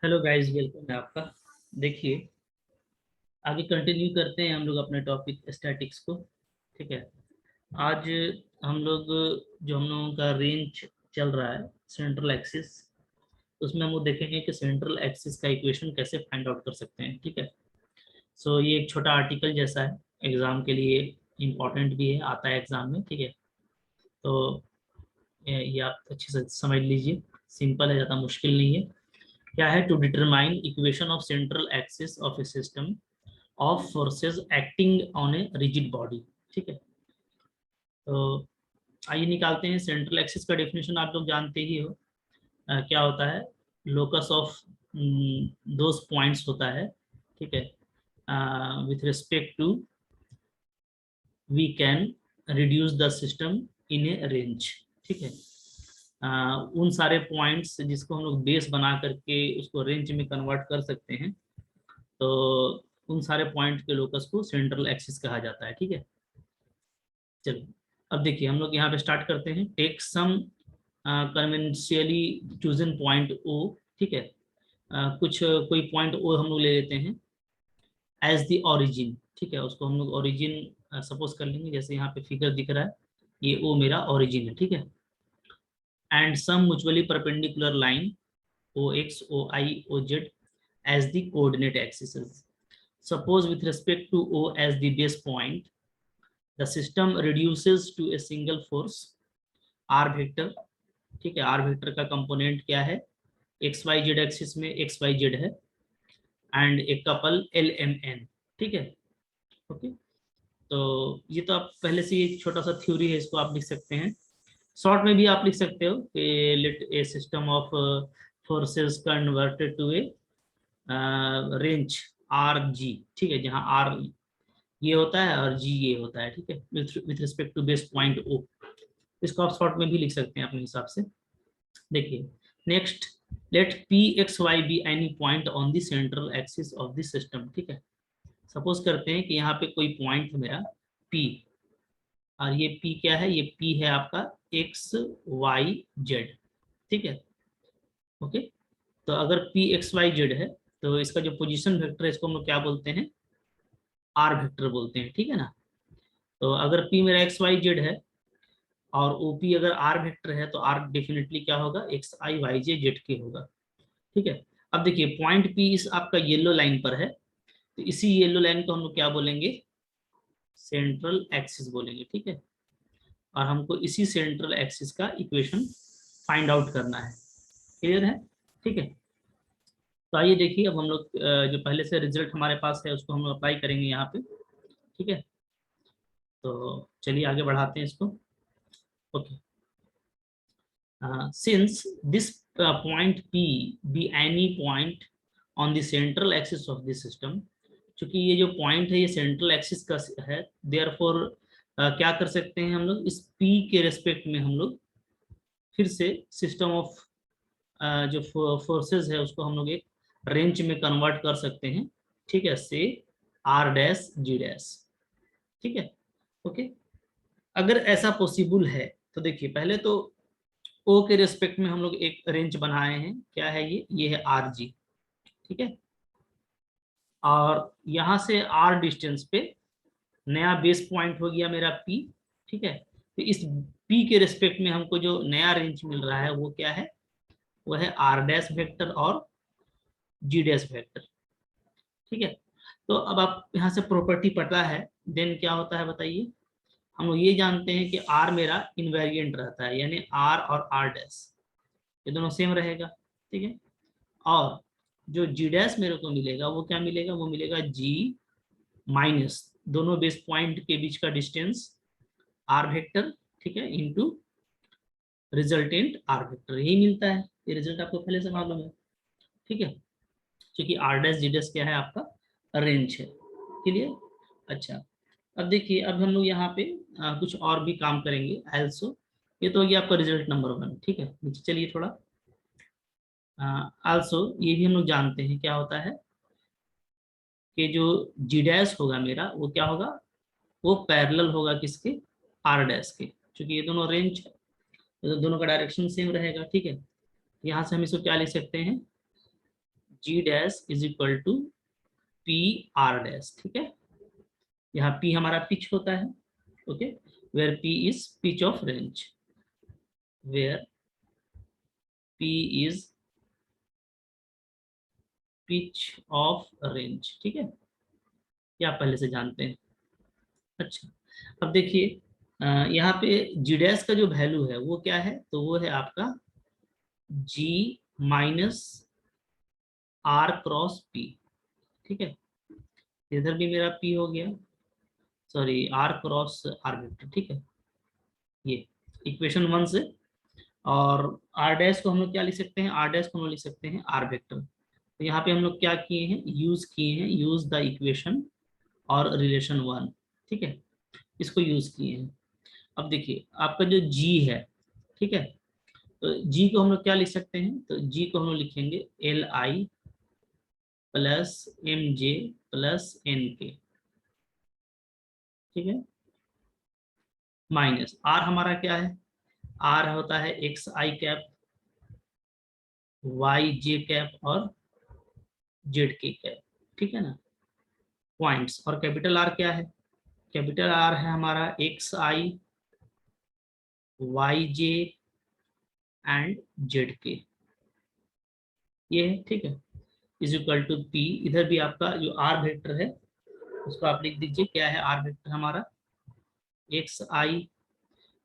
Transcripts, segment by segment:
Hello guys, welcome है आपका। देखिए, आगे कंटिन्यू करते हैं हम लोग अपने टॉपिक स्टैटिक्स को। ठीक है। आज हम लोग जो हम लोगों का रेंज चल रहा है सेंट्रल एक्सिस, उसमें हम लोग देखेंगे कि सेंट्रल एक्सिस का इक्वेशन कैसे फाइंड आउट कर सकते हैं। ठीक है। सो ये एक छोटा आर्टिकल जैसा है, एग्जाम के लिए इम्पोर्टेंट भी है, आता है एग्जाम में। ठीक है। तो ये आप अच्छे से समझ लीजिए, सिंपल है, ज़्यादा मुश्किल नहीं है। क्या है? To determine equation of central axis of a system of forces acting on a rigid body. ठीक है। तो आइए निकालते हैं। सेंट्रल एक्सिस का डेफिनेशन आप लोग जानते ही हो। क्या होता है? लोकस ऑफ दोज पॉइंट्स होता है। ठीक है। With respect to we can reduce the system in a wrench. ठीक है। उन सारे पॉइंट्स जिसको हम लोग बेस बना करके उसको रेंज में कन्वर्ट कर सकते हैं, तो उन सारे पॉइंट के लोकस को सेंट्रल एक्सिस कहा जाता है। ठीक है। चलो, अब देखिए हम लोग यहाँ पे स्टार्ट करते हैं। Take some conventionally chosen point O. ठीक है। कोई पॉइंट ओ हम लोग ले लेते हैं एज द ओरिजिन। ठीक है, उसको हम लोग ओरिजिन सपोज कर लेंगे। जैसे यहाँ पे फिगर दिख रहा है, ये ओ मेरा ओरिजिन है। ठीक है। And some mutually perpendicular line O X O Y O Z as the coordinate axes. Suppose with respect to O as the base point, the system reduces to a single force r vector। ठीक है। r vector का component क्या है? X Y Z axis में x Y Z है, and एक couple L M N. ठीक है। ओके। तो ये तो आप पहले से ही छोटा सा थ्योरी है, इसको आप लिख सकते हैं। शॉर्ट में भी आप लिख सकते हो कि let a system of forces converted to a wrench R G. ठीक है, जहाँ आर ये होता है और जी ये होता है। ठीक है, with respect to base point O. इसको आप शॉर्ट में भी लिख सकते हैं अपने हिसाब से। देखिए, next, let P X Y be any point on the central axis of the system. ठीक है। सपोज करते हैं कि यहाँ पे कोई पॉइंट है मेरा पी, और ये पी क्या है? ये पी है आपका एक्स वाई जेड। ठीक है। ओके। तो अगर पी एक्स वाई जेड है, तो इसका जो पोजीशन वेक्टर है इसको हम लोग क्या बोलते हैं? आर वेक्टर बोलते हैं। ठीक है ना। तो अगर पी मेरा एक्स वाई जेड है और ओपी अगर आर वेक्टर है, तो आर डेफिनेटली क्या होगा? X I Y J Z के होगा। ठीक है। अब देखिए, पॉइंट पी इस आपका येलो लाइन पर है, तो इसी येलो लाइन को हम लोग क्या बोलेंगे? सेंट्रल एक्सिस बोलेंगे। ठीक है। और हमको इसी सेंट्रल एक्सिस का इक्वेशन फाइंड आउट करना है। क्लियर है? ठीक है। तो आइए देखिए, अब हम लोग जो पहले से रिजल्ट हमारे पास है उसको हम लोग अप्लाई करेंगे यहाँ पे। ठीक है। तो चलिए आगे बढ़ाते हैं इसको। Okay. Since this point P be any point on the central axis of the system, चूंकि ये जो पॉइंट है ये सेंट्रल एक्सिस का है, देयरफॉर क्या कर सकते हैं हम लोग? इस P के रेस्पेक्ट में हम लोग फिर से सिस्टम ऑफ जो फोर्सेस है उसको हम लोग एक रेंज में कन्वर्ट कर सकते हैं। ठीक है, से आर डैश जी डैश। ठीक है। ओके। अगर ऐसा पॉसिबल है तो देखिए, पहले तो ओ के रेस्पेक्ट में हम लोग एक रेंज बनाए हैं। क्या है ये है आर जी। ठीक है। और यहां से आर डिस्टेंस पे नया बेस पॉइंट हो गया मेरा पी। ठीक है। तो इस पी के रेस्पेक्ट में हमको जो नया रेंज मिल रहा है वो क्या है? वो है आर डैश वेक्टर और जी डैश वेक्टर। ठीक है। तो अब आप यहाँ से प्रॉपर्टी पता है, देन क्या होता है बताइए? हम लोग ये जानते हैं कि आर मेरा इनवेरिएंट रहता है, यानी आर और आर डैश ये दोनों सेम रहेगा। ठीक है। और जो जी डैश मेरे को मिलेगा वो क्या मिलेगा? वो मिलेगा जी माइनस दोनों बेस पॉइंट के बीच का डिस्टेंस आर वेक्टर। ठीक है, इनटू रिजल्टेंट आर वेक्टर, यही मिलता है। ये रिजल्ट आपको पहले से मालूम है। ठीक है। क्योंकि आर डैश जी डैश क्या है? आपका रेंज है। क्लियर? अच्छा, अब देखिए, अब हम लोग यहाँ पे कुछ और भी काम करेंगे एल्सो। ये तो हो गया आपका रिजल्ट नंबर 1। ठीक है, नीचे चलिए थोड़ा। आल्सो ये भी हम लोग जानते हैं क्या होता है कि जो जी डैश होगा मेरा वो क्या होगा? वो पैरेलल होगा किसके? आर डैश के। क्योंकि ये दोनों रेंज है तो दोनों का डायरेक्शन सेम रहेगा। ठीक है। यहाँ से हम इसको क्या लिख सकते हैं? G dash is equal to P R dash, ठीक है। यहाँ पी हमारा पिच होता है, okay, where P is pitch of range, where P is pitch of range, ठीक है, ये आप पहले से जानते हैं। अच्छा, अब देखिए यहाँ पे जी डैश का जो वैल्यू है वो क्या है, तो वो है आपका G minus R cross P, ठीक है। इधर भी मेरा पी हो गया, sorry R cross R vector, ठीक है, ये इक्वेशन 1 से। और आर डैश को हम लोग क्या लिख सकते हैं, आर डैश को हम लोग लिख सकते हैं आर वेक्टर। तो यहाँ पे हम लोग क्या किए हैं, यूज द इक्वेशन और रिलेशन 1, ठीक है, इसको यूज किए हैं। अब देखिए आपका जो जी है, ठीक है, तो जी को हम लोग क्या लिख सकते हैं, तो जी को हम लोग लिखेंगे L I plus M J plus N K, ठीक है, माइनस आर हमारा क्या है, आर होता है एक्स आई कैप, वाई जे कैप और जेड के कैप, ठीक है ना, पॉइंट्स। और कैपिटल आर क्या है, कैपिटल आर है हमारा X I Y J and Z K, ये है, ठीक है, इज इक्वल टू पी। इधर भी आपका जो आर वेक्टर है उसको आप लिख दीजिए, क्या है आर वेक्टर हमारा एक्स आई,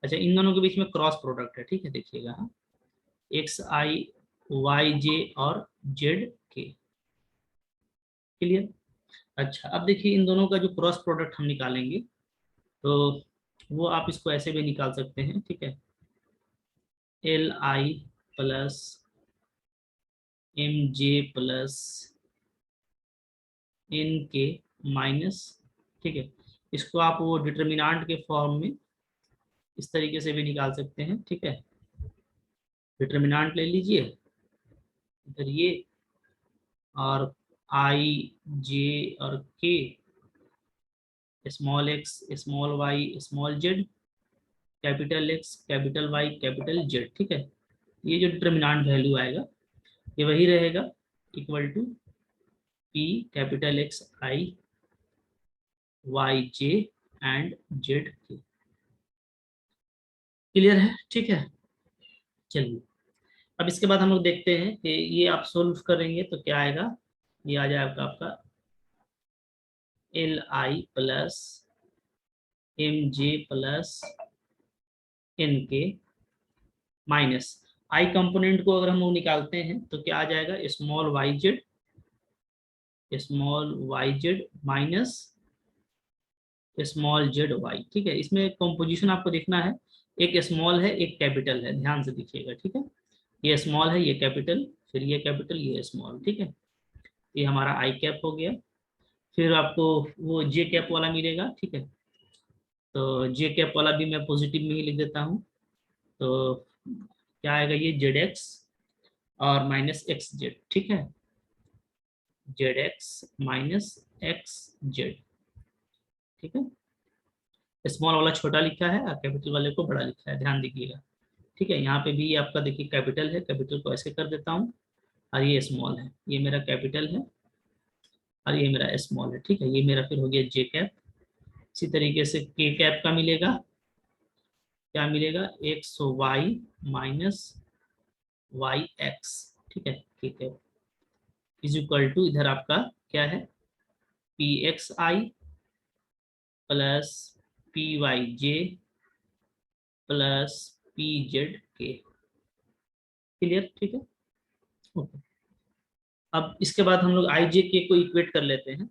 अच्छा इन दोनों के बीच में क्रॉस प्रोडक्ट है, ठीक है, देखिएगा एक्स आई वाई जे और जेड के, क्लियर। अच्छा अब देखिए इन दोनों का जो क्रॉस प्रोडक्ट हम निकालेंगे तो वो आप इसको ऐसे भी निकाल सकते हैं, ठीक है, L I plus M J plus N K minus, ठीक है, इसको आप वो डिटर्मिनांट के फॉर्म में इस तरीके से भी निकाल सकते हैं, ठीक है, डिटर्मिनांट ले लीजिए इधर ये, और आई जे और K, small X small Y small Z, capital X capital Y capital Z, ठीक है, ये जो डिटर्मिनांट वैल्यू आएगा ये वही रहेगा, equal to P capital X I Y J and Z K, clear है, ठीक है। चलिए अब इसके बाद हम लोग देखते हैं कि ये आप सोल्व करेंगे तो क्या आएगा, ये आ जाएगा आपका L I plus M J plus N K minus I component को अगर हम लोग निकालते हैं तो क्या आ जाएगा, small Y Z minus small Z Y, ठीक है। इसमें कंपोजिशन आपको देखना है, एक स्मॉल है एक कैपिटल है, ध्यान से देखिएगा, ठीक है, ये स्मॉल है ये कैपिटल, फिर ये कैपिटल ये स्मॉल, ठीक है, ये हमारा आई कैप हो गया। फिर आपको वो जे कैप वाला मिलेगा, ठीक है, तो जे कैप वाला भी मैं पॉजिटिव में ही लिख देता हूँ, तो क्या आएगा, ये जेड एक्स और माइनस एक्स जेड, ठीक है, Z x minus x Z, ठीक है, स्मॉल वाला छोटा लिखा है और कैपिटल वाले को बड़ा लिखा है, ध्यान दीजिएगा, ठीक है। यहाँ पे भी आपका देखिए कैपिटल है, कैपिटल को ऐसे कर देता हूँ, और ये स्मॉल है, ये मेरा कैपिटल है और ये मेरा स्मॉल है, ठीक है, ये मेरा फिर हो गया जे कैप। इसी तरीके से के कैप का मिलेगा, क्या मिलेगा, X Y minus Y X, ठीक है, के कैप इज इक्वल टू, इधर आपका क्या है, पी एक्स आई plus P Y J plus P Z K, clear, ठीक है, ओके। अब इसके बाद हम लोग आई जे के को इक्वेट कर लेते हैं,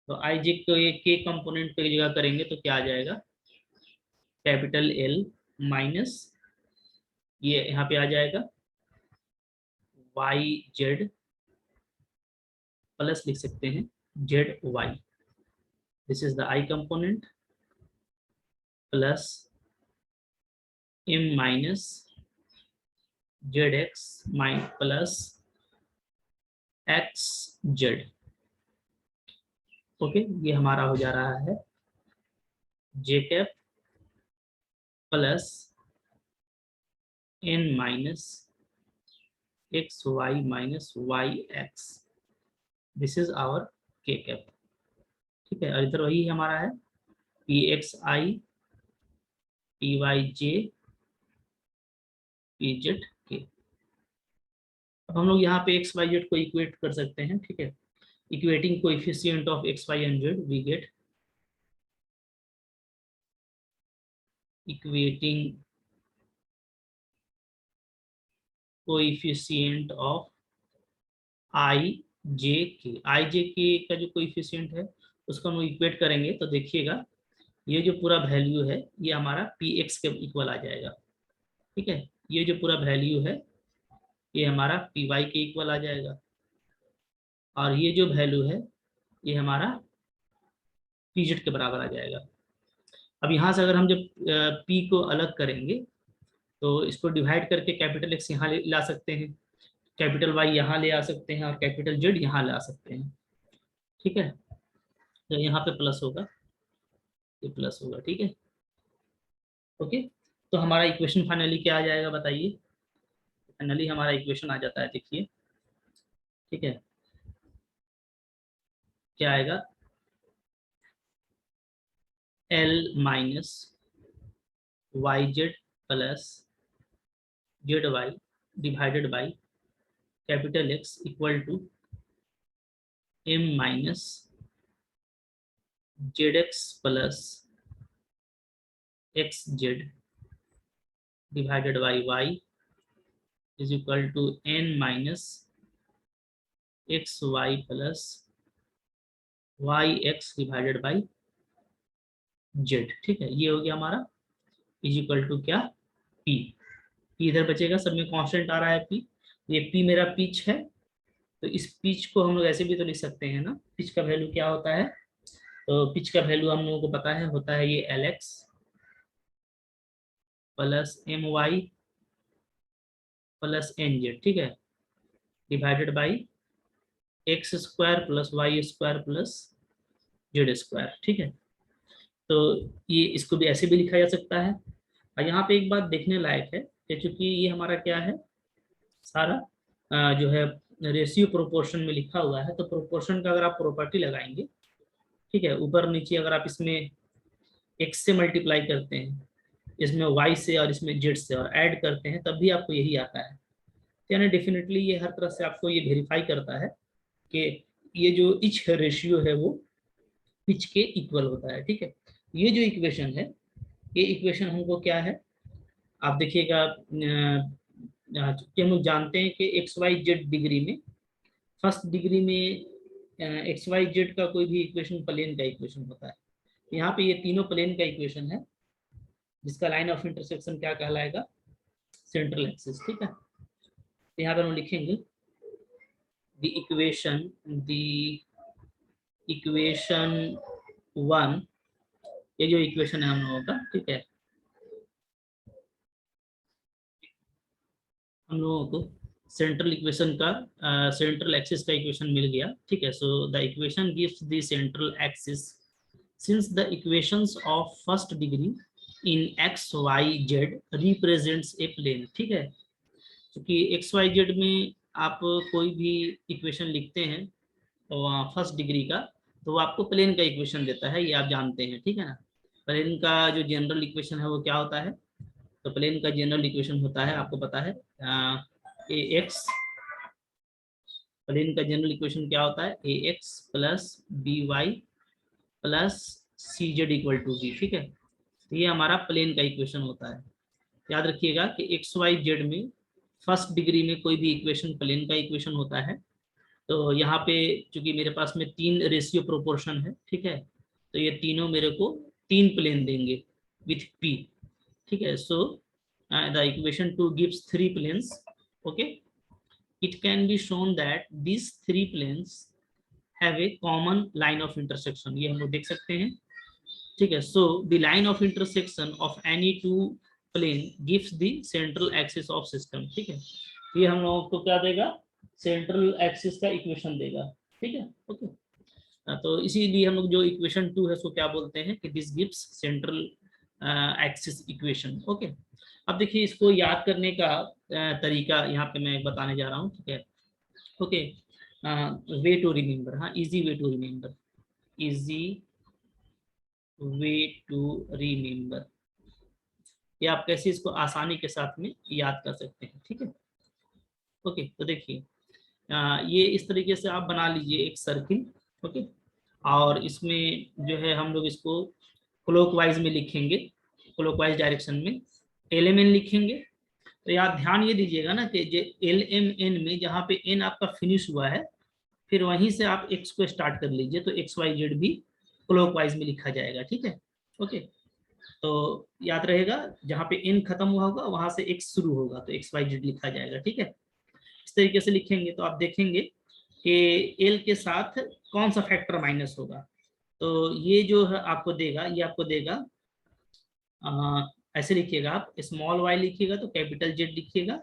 तो आई जे को ये के कंपोनेंट पे जगह करेंगे तो क्या आ जाएगा, कैपिटल एल माइनस ये यहाँ पे आ जाएगा वाई जेड प्लस लिख सकते हैं Z Y, this is the I component plus M minus Z X plus X Z, okay, ये हमारा हो जा रहा है J cap plus N minus X Y minus Y X, this is our K cap, ठीक है। और इधर वही हमारा है P X I P Y J P Z K. अब हम लोग यहाँ पे एक्स वाई जेड को इक्वेट कर सकते हैं, ठीक है। Equating coefficient of X Y and Z, we get equating coefficient of I J K का जो कोएफिशिएंट है उसको हम इक्वेट करेंगे तो देखिएगा ये जो पूरा वैल्यू है ये हमारा पी एक्स के इक्वल आ जाएगा, ठीक है। ये जो पूरा वैल्यू है ये हमारा पी वाई के इक्वल आ जाएगा, और ये जो वैल्यू है ये हमारा पी जेड के बराबर आ जाएगा। अब यहाँ से अगर हम जब पी को अलग करेंगे तो इसको डिवाइड करके कैपिटल एक्स यहाँ ला सकते हैं, कैपिटल वाई यहाँ ले आ सकते हैं, और कैपिटल जेड यहाँ ला सकते हैं, ठीक है। तो यहाँ पे प्लस होगा, ये प्लस होगा, ठीक है, ओके। तो हमारा इक्वेशन फाइनली क्या आ जाएगा बताइए। फाइनली हमारा इक्वेशन आ जाता है, देखिए, ठीक है। क्या आएगा, L minus Y Z plus Z Y divided by capital X equal to M minus Z X plus X Z divided by Y is equal to N minus X Y plus Y X divided by Z, ठीक है। ये हो गया हमारा is equal to क्या, P. P इधर बचेगा, सब में कांस्टेंट आ रहा है पी, ये पी मेरा पिच है, तो इस पिच को हम लोग ऐसे भी तो लिख सकते हैं ना, पिच का वैल्यू क्या होता है, तो पिच का वैल्यू हम लोगों को पता है, होता है ये L X plus M Y plus N Z, ठीक है, divided by X square plus Y square plus Z square, ठीक है। तो ये इसको भी ऐसे भी लिखा जा सकता है। और यहाँ पे एक बात देखने लायक है कि चूंकि ये हमारा क्या है, सारा जो है रेशियो प्रोपोर्शन में लिखा हुआ है, तो प्रोपोर्शन का अगर आप प्रॉपर्टी लगाएंगे, ठीक है, ऊपर नीचे अगर आप इसमें एक्स से मल्टीप्लाई करते हैं, इसमें वाई से और इसमें जेड से, और ऐड करते हैं, तब भी आपको यही आता है। यानी डेफिनेटली ये हर तरह से आपको ये वेरीफाई करता है कि ये जो इच रेशियो है वो पिच के इक्वल होता है, ठीक है। ये जो इक्वेशन है, ये इक्वेशन हमको क्या है, आप देखिएगा कि हम लोग जानते हैं कि एक्स वाई जेड डिग्री में, फर्स्ट डिग्री में एक्स वाई जेड का कोई भी इक्वेशन प्लेन का इक्वेशन होता है। यहाँ पे ये तीनों प्लेन का इक्वेशन है, जिसका लाइन ऑफ इंटरसेक्शन क्या कहलाएगा, सेंट्रल एक्सिस, ठीक है। तो यहाँ पर हम लिखेंगे द इक्वेशन वन, ये जो इक्वेशन है हम लोगों का, ठीक है, हम लोगों को सेंट्रल इक्वेशन का सेंट्रल एक्सिस का इक्वेशन मिल गया, ठीक है। So the equation gives the central axis since the equations of first degree in X Y Z represents a plane, ठीक है। क्योंकि एक्स वाई जेड में आप कोई भी इक्वेशन लिखते हैं तो फर्स्ट डिग्री का, तो वो आपको प्लेन का इक्वेशन देता है, ये आप जानते हैं, ठीक है ना। प्लेन का जो जनरल इक्वेशन है वो क्या होता है, तो प्लेन का जनरल इक्वेशन होता है, आपको पता है, ए एक्स, प्लेन का जनरल इक्वेशन क्या होता है, A X plus B Y plus C Z equal to B, ठीक है। तो ये हमारा प्लेन का इक्वेशन होता है। याद रखिएगा कि एक्स वाई जेड में फर्स्ट डिग्री में कोई भी इक्वेशन प्लेन का इक्वेशन होता है। तो यहाँ पे चूंकि मेरे पास में तीन रेशियो प्रोपोर्शन है, ठीक है, तो ये तीनों मेरे को तीन प्लेन देंगे विथ पी, ठीक है। So the equation two gives three planes, okay. It can be shown that these three planes have a common line of intersection, ये हम लोग देख सकते हैं, ठीक है। So the line of intersection of any two plane gives the central axis of system, ठीक है। ये हम लोगों को क्या देगा, सेंट्रल एक्सिस का इक्वेशन देगा, ठीक है, ओके। तो इसीलिए हम लोग जो इक्वेशन टू है उसको क्या बोलते हैं कि this gives central axis equation, okay. अब देखिए इसको याद करने का तरीका यहाँ पे मैं बताने जा रहा हूँ, ठीक है। ओके, वे टू रिमेम्बर, हाँ, easy way to remember, easy way to remember, ये आप कैसे इसको आसानी के साथ में याद कर सकते हैं, ठीक है। ओके, तो देखिए ये इस तरीके से आप बना लीजिए एक सर्किल। ओके, और इसमें जो है हम लोग इसको क्लॉकवाइज में लिखेंगे, क्लॉकवाइज डायरेक्शन में एल लिखेंगे। तो यहाँ ध्यान ये दीजिएगा ना कि एल एम एन में जहाँ पे एन आपका फिनिश हुआ है, फिर वहीं से आप एक्स को स्टार्ट कर लीजिए, तो एक्स वाई जेड भी क्लॉकवाइज में लिखा जाएगा, ठीक है। ओके, तो याद रहेगा जहाँ पे एन खत्म हुआ होगा वहां से एक्स शुरू होगा, तो एक्स वाई जेड लिखा जाएगा, ठीक है। इस तरीके से लिखेंगे तो आप देखेंगे कि एल के साथ कौन सा फैक्टर माइनस होगा। तो ये जो है आपको देगा, ये आपको देगा ऐसे लिखिएगा, आप स्मॉल वाई लिखिएगा तो कैपिटल जेड लिखिएगा,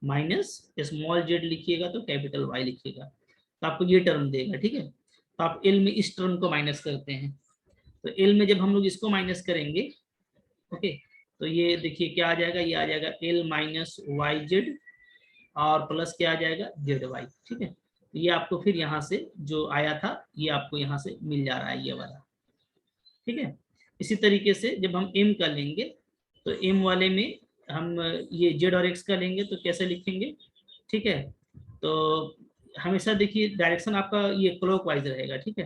माइनस स्मॉल जेड लिखिएगा तो कैपिटल वाई लिखिएगा, तो आपको ये टर्म देगा, ठीक है। तो आप एल में इस टर्म को माइनस करते हैं, तो एल में जब हम लोग इसको माइनस करेंगे, ओके, तो ये देखिए क्या आ जाएगा, ये आ जाएगा एल माइनस वाई जेड और प्लस क्या आ जाएगा जेड वाई, ठीक है। तो ये आपको फिर यहाँ से जो आया था ये आपको यहाँ से मिल जा रहा है, ये वाला, ठीक है। इसी तरीके से जब हम एम का लेंगे तो एम वाले में हम ये जेड और एक्स का लेंगे तो कैसे लिखेंगे, ठीक है। तो हमेशा देखिए डायरेक्शन आपका ये क्लॉकवाइज रहेगा, ठीक है।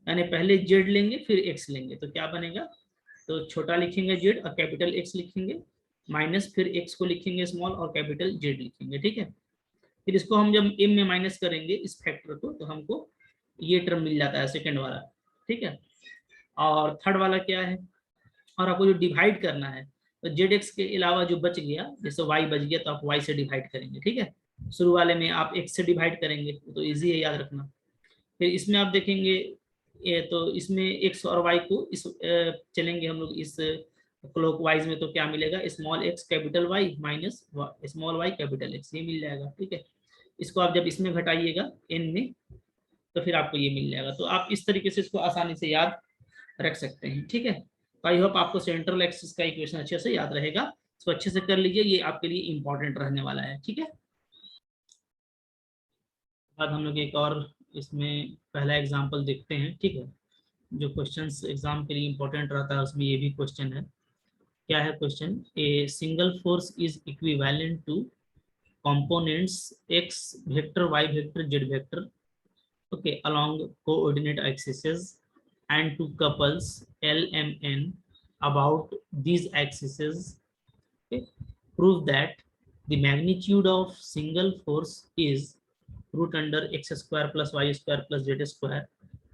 यानी पहले जेड लेंगे फिर एक्स लेंगे, तो क्या बनेगा, तो छोटा लिखेंगे जेड और कैपिटल एक्स लिखेंगे, माइनस फिर एक्स को लिखेंगे स्मॉल और कैपिटल जेड लिखेंगे, ठीक है। फिर इसको हम जब एम में माइनस करेंगे इस फैक्टर को, तो हमको ये टर्म मिल जाता है सेकेंड वाला, ठीक है। और थर्ड वाला क्या है, और आपको जो डिवाइड करना है, तो जेड एक्स के अलावा जो बच गया, जैसे वाई बच गया तो आप वाई से डिवाइड करेंगे, ठीक है। शुरू वाले में आप एक्स से डिवाइड करेंगे तो इजी है याद रखना। फिर इसमें आप देखेंगे ये, तो इसमें एक्स और वाई को इस चलेंगे हम लोग इस क्लॉकवाइज में, तो क्या मिलेगा, small X capital Y minus small Y capital X, ये मिल जाएगा, ठीक है। इसको आप जब इसमें घटाइएगा एन में, तो फिर आपको ये मिल जाएगा। तो आप इस तरीके से इसको आसानी से याद रख सकते हैं, ठीक है। तो आई होप आपको सेंट्रल एक्सिस का इक्वेशन अच्छे से याद रहेगा, इसको अच्छे से कर लीजिए, ये आपके लिए इंपॉर्टेंट रहने वाला है, ठीक है। बाद हम लोग एक और इसमें पहला एग्जांपल देखते हैं, ठीक है। जो क्वेश्चंस एग्जाम के लिए इंपॉर्टेंट रहता है उसमें ये भी क्वेश्चन है। क्या है question, a single force is equivalent to components X vector Y vector Z vector, okay, along coordinate axes and two couples L M N about these axes, okay, prove that the magnitude of single force is root under x square plus y square plus z square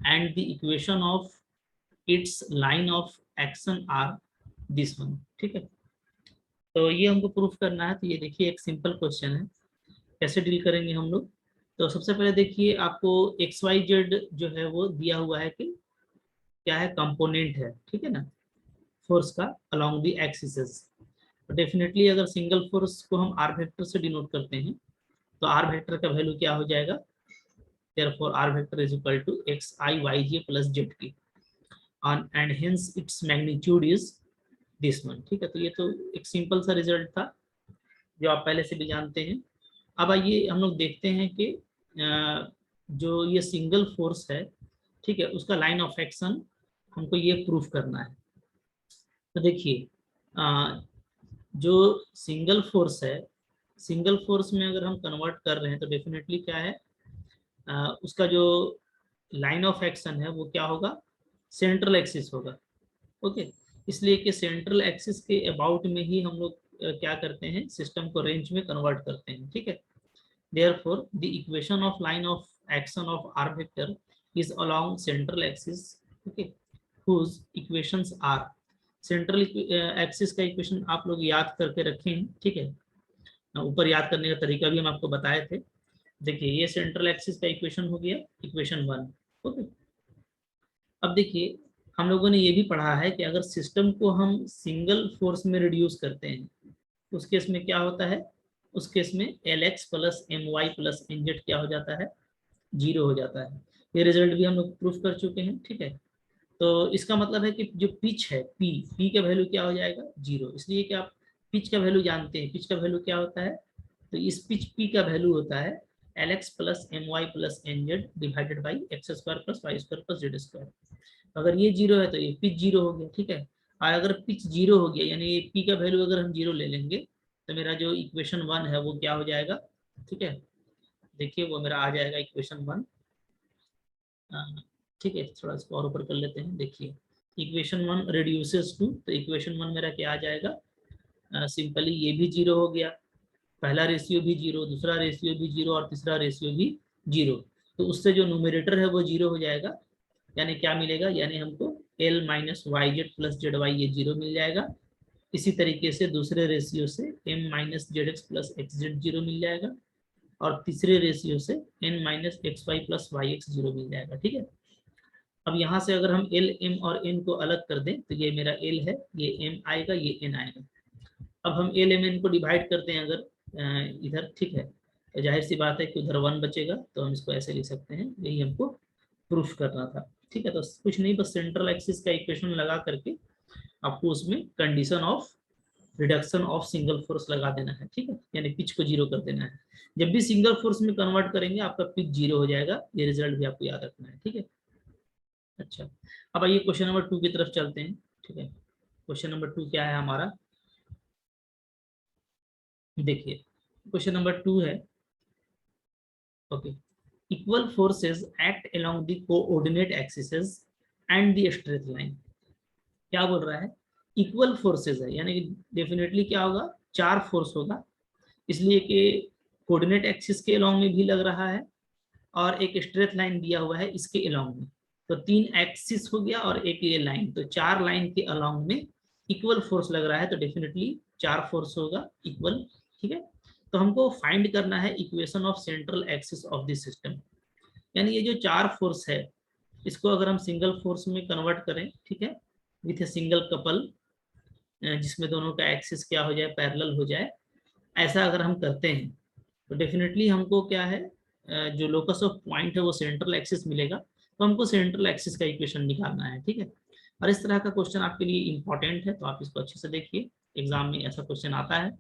and the equation of its line of action are this one, ठीक है। तो ये हमको proof करना है, तो ये देखिए एक सिंपल क्वेश्चन है, कैसे डील करेंगे हम लोग। तो सबसे पहले देखिए आपको एक्स वाई जेड जो है वो दिया हुआ है कि क्या है, कंपोनेंट है, ठीक है ना, फोर्स का अलोंग द एक्सिस। तो डेफिनेटली अगर सिंगल फोर्स को हम आर वेक्टर से डिनोट करते हैं तो आर वेक्टर का वैल्यू क्या हो जाएगा, therefore R vector is equal to X I Y J plus Z K, and hence its magnitude is this one, ठीक है। तो ये तो एक सिंपल सा रिजल्ट था जो आप पहले से भी जानते हैं। अब आइए हम लोग देखते हैं कि जो ये सिंगल फोर्स है, ठीक है, उसका लाइन ऑफ एक्शन हमको ये प्रूफ करना है। तो देखिए जो सिंगल फोर्स है, सिंगल फोर्स में अगर हम कन्वर्ट कर रहे हैं तो डेफिनेटली क्या है, उसका जो लाइन ऑफ एक्शन है वो क्या होगा, सेंट्रल एक्सिस होगा, ओके। इसलिए कि सेंट्रल एक्सिस के अबाउट में ही हम लोग क्या करते हैं, सिस्टम को रेंज में कन्वर्ट करते हैं, ठीक है। Therefore, the equation of line of action of r vector is along central axis, okay, whose equations are central axis का इक्वेशन आप लोग याद करके रखें, ठीक है। ऊपर याद करने का तरीका भी हम आपको बताए थे। देखिए ये सेंट्रल एक्सिस का इक्वेशन हो गया इक्वेशन 1, ओके। अब देखिए हम लोगों ने ये भी पढ़ा है कि अगर सिस्टम को हम सिंगल फोर्स में रिड्यूस करते हैं उस केस में क्या होता है, उस केस में L X plus M Y plus N Z क्या हो जाता है, जीरो हो जाता है। ये रिजल्ट भी हम लोग प्रूफ कर चुके हैं, ठीक है। तो इसका मतलब है कि जो पिच है पी, पी का वैल्यू क्या हो जाएगा, जीरो। इसलिए कि आप पिच का वैल्यू जानते हैं, पिच का वैल्यू क्या होता है, तो इस पिच पी का वैल्यू होता है Lx plus M Y plus N Z divided by X square plus Y square plus Z square. अगर ये जीरो है तो ये पिच जीरो हो गया, ठीक है। और अगर पिच जीरो हो गया यानी पी का वैल्यू अगर हम जीरो ले लेंगे तो मेरा जो इक्वेशन 1 है वो क्या हो जाएगा, ठीक है। देखिए वो मेरा आ जाएगा इक्वेशन 1, ठीक है। थोड़ा इसको और ऊपर कर लेते हैं। देखिए इक्वेशन 1 रिड्यूसेस टू, तो इक्वेशन 1 मेरा क्या आ जाएगा, सिंपली ये भी जीरो हो गया, पहला रेशियो भी जीरो, दूसरा रेशियो भी जीरो और तीसरा रेशियो भी जीरो। तो उससे जो न्यूमरेटर है वो जीरो हो जाएगा, यानी क्या मिलेगा, यानी हमको L minus Y Z plus Z Y ये जीरो मिल जाएगा। इसी तरीके से दूसरे रेशियो से M minus Z X plus X Z zero मिल जाएगा और तीसरे रेशियो से N minus X Y plus Y X zero मिल जाएगा, ठीक है। अब यहाँ से अगर हम एल एम और एन को अलग कर दें तो ये मेरा एल है, ये एम आएगा, ये एन आएगा। अब हम एल एम एन को डिवाइड करते हैं अगर इधर, ठीक है, तो जाहिर सी बात है कि उधर 1 बचेगा, तो हम इसको ऐसे लिख सकते हैं। यही हमको प्रूफ करना था, ठीक है। तो कुछ नहीं, बस सेंट्रल एक्सिस का इक्वेशन लगा करके आपको उसमें condition of reduction of single force लगा देना है, ठीक है, यानी पिच को जीरो कर देना है। जब भी सिंगल फोर्स में कन्वर्ट करेंगे आपका पिच जीरो हो जाएगा, ये रिजल्ट भी आपको याद रखना है, ठीक है। अच्छा, अब आइए क्वेश्चन नंबर 2 की तरफ चलते हैं, ठीक है। क्वेश्चन नंबर 2 क्या है हमारा, देखिए क्वेश्चन नंबर 2 है, okay, equal forces act along the coordinate axis and the straight line. क्या बोल रहा है, इक्वल फोर्सेस है, यानी कि डेफिनेटली क्या होगा, चार फोर्स होगा, इसलिए कि कोऑर्डिनेट एक्सिस के अलोंग में भी लग रहा है और एक स्ट्रेट लाइन दिया हुआ है इसके अलोंग में, तो 3 एक्सिस हो गया और एक ये लाइन, तो 4 लाइन के अलोंग में इक्वल फोर्स लग रहा है, तो डेफिनेटली 4 फोर्स होगा इक्वल, ठीक है। तो हमको फाइंड करना है equation of central axis of this system, यानी ये जो 4 फोर्स है इसको अगर हम सिंगल फोर्स में कन्वर्ट करें, ठीक है, विथ ए सिंगल कपल, जिसमें दोनों का एक्सिस क्या हो जाए, पैरेलल हो जाए, ऐसा अगर हम करते हैं तो डेफिनेटली हमको क्या है, जो लोकस ऑफ पॉइंट है वो सेंट्रल एक्सिस मिलेगा, तो हमको सेंट्रल एक्सिस का इक्वेशन निकालना है, ठीक है। और इस तरह का क्वेश्चन आपके लिए इंपॉर्टेंट है, तो आप इसको अच्छे से देखिए, एग्जाम में ऐसा क्वेश्चन आता है।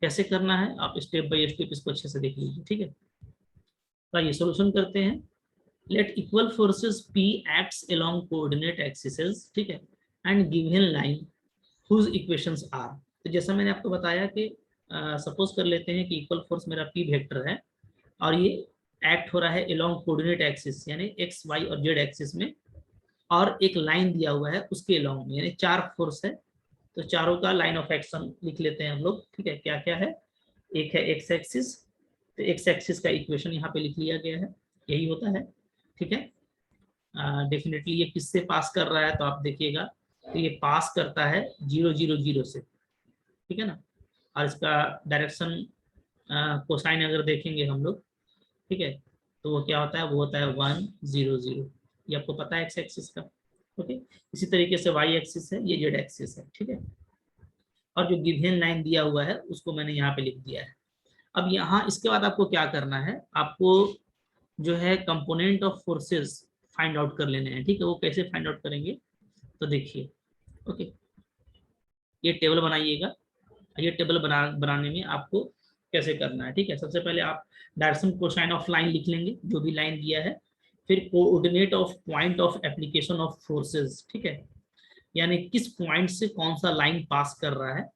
कैसे करना है आप स्टेप बाय स्टेप इसको अच्छे से देख लीजिए, ठीक है। तो ये सोल्यूशन करते हैं। Let equal forces P acts along coordinate axes, ठीक है, and given line whose equations are। तो जैसा मैंने आपको बताया कि सपोज कर लेते हैं कि इक्वल फोर्स मेरा P वेक्टर है और ये एक्ट हो रहा है along कोऑर्डिनेट एक्सिस यानी एक्स वाई और जेड एक्सिस में, और एक लाइन दिया हुआ है उसके along में, यानी 4 फोर्स है, तो चारों का लाइन ऑफ एक्शन लिख लेते हैं हम लोग, ठीक है। क्या क्या है, एक है एक्स एक्सिस, तो एक्स एक्सिस का इक्वेशन यहाँ पे लिख लिया गया है, यही होता है, ठीक है। डेफिनेटली ये किससे पास कर रहा है तो आप देखिएगा, तो ये पास करता है 0 0 0 से, ठीक है ना। और इसका डायरेक्शन कोसाइन अगर देखेंगे हम लोग, ठीक है, तो वो क्या होता है, वो होता है 1 0 0, ये आपको पता है एक्स एक्सिस का, ओके। इसी तरीके से वाई एक्सिस है, ये जेड एक्सिस है, ठीक है। और जो गिवन लाइन दिया हुआ है उसको मैंने यहाँ पे लिख दिया है। अब यहाँ इसके बाद आपको क्या करना है, आपको जो है component of forces find out कर लेने हैं, ठीक है। वो कैसे फाइंड आउट करेंगे, तो देखिए, ओके, ये टेबल बनाइएगा। ये टेबल बनाने में आपको कैसे करना है, ठीक है। सबसे पहले आप डायरेक्शन कोसाइन ऑफ लाइन लिख लेंगे, जो भी लाइन दिया है, फिर coordinate of point of application of forces, ठीक है, यानी किस पॉइंट से कौन सा लाइन पास कर रहा है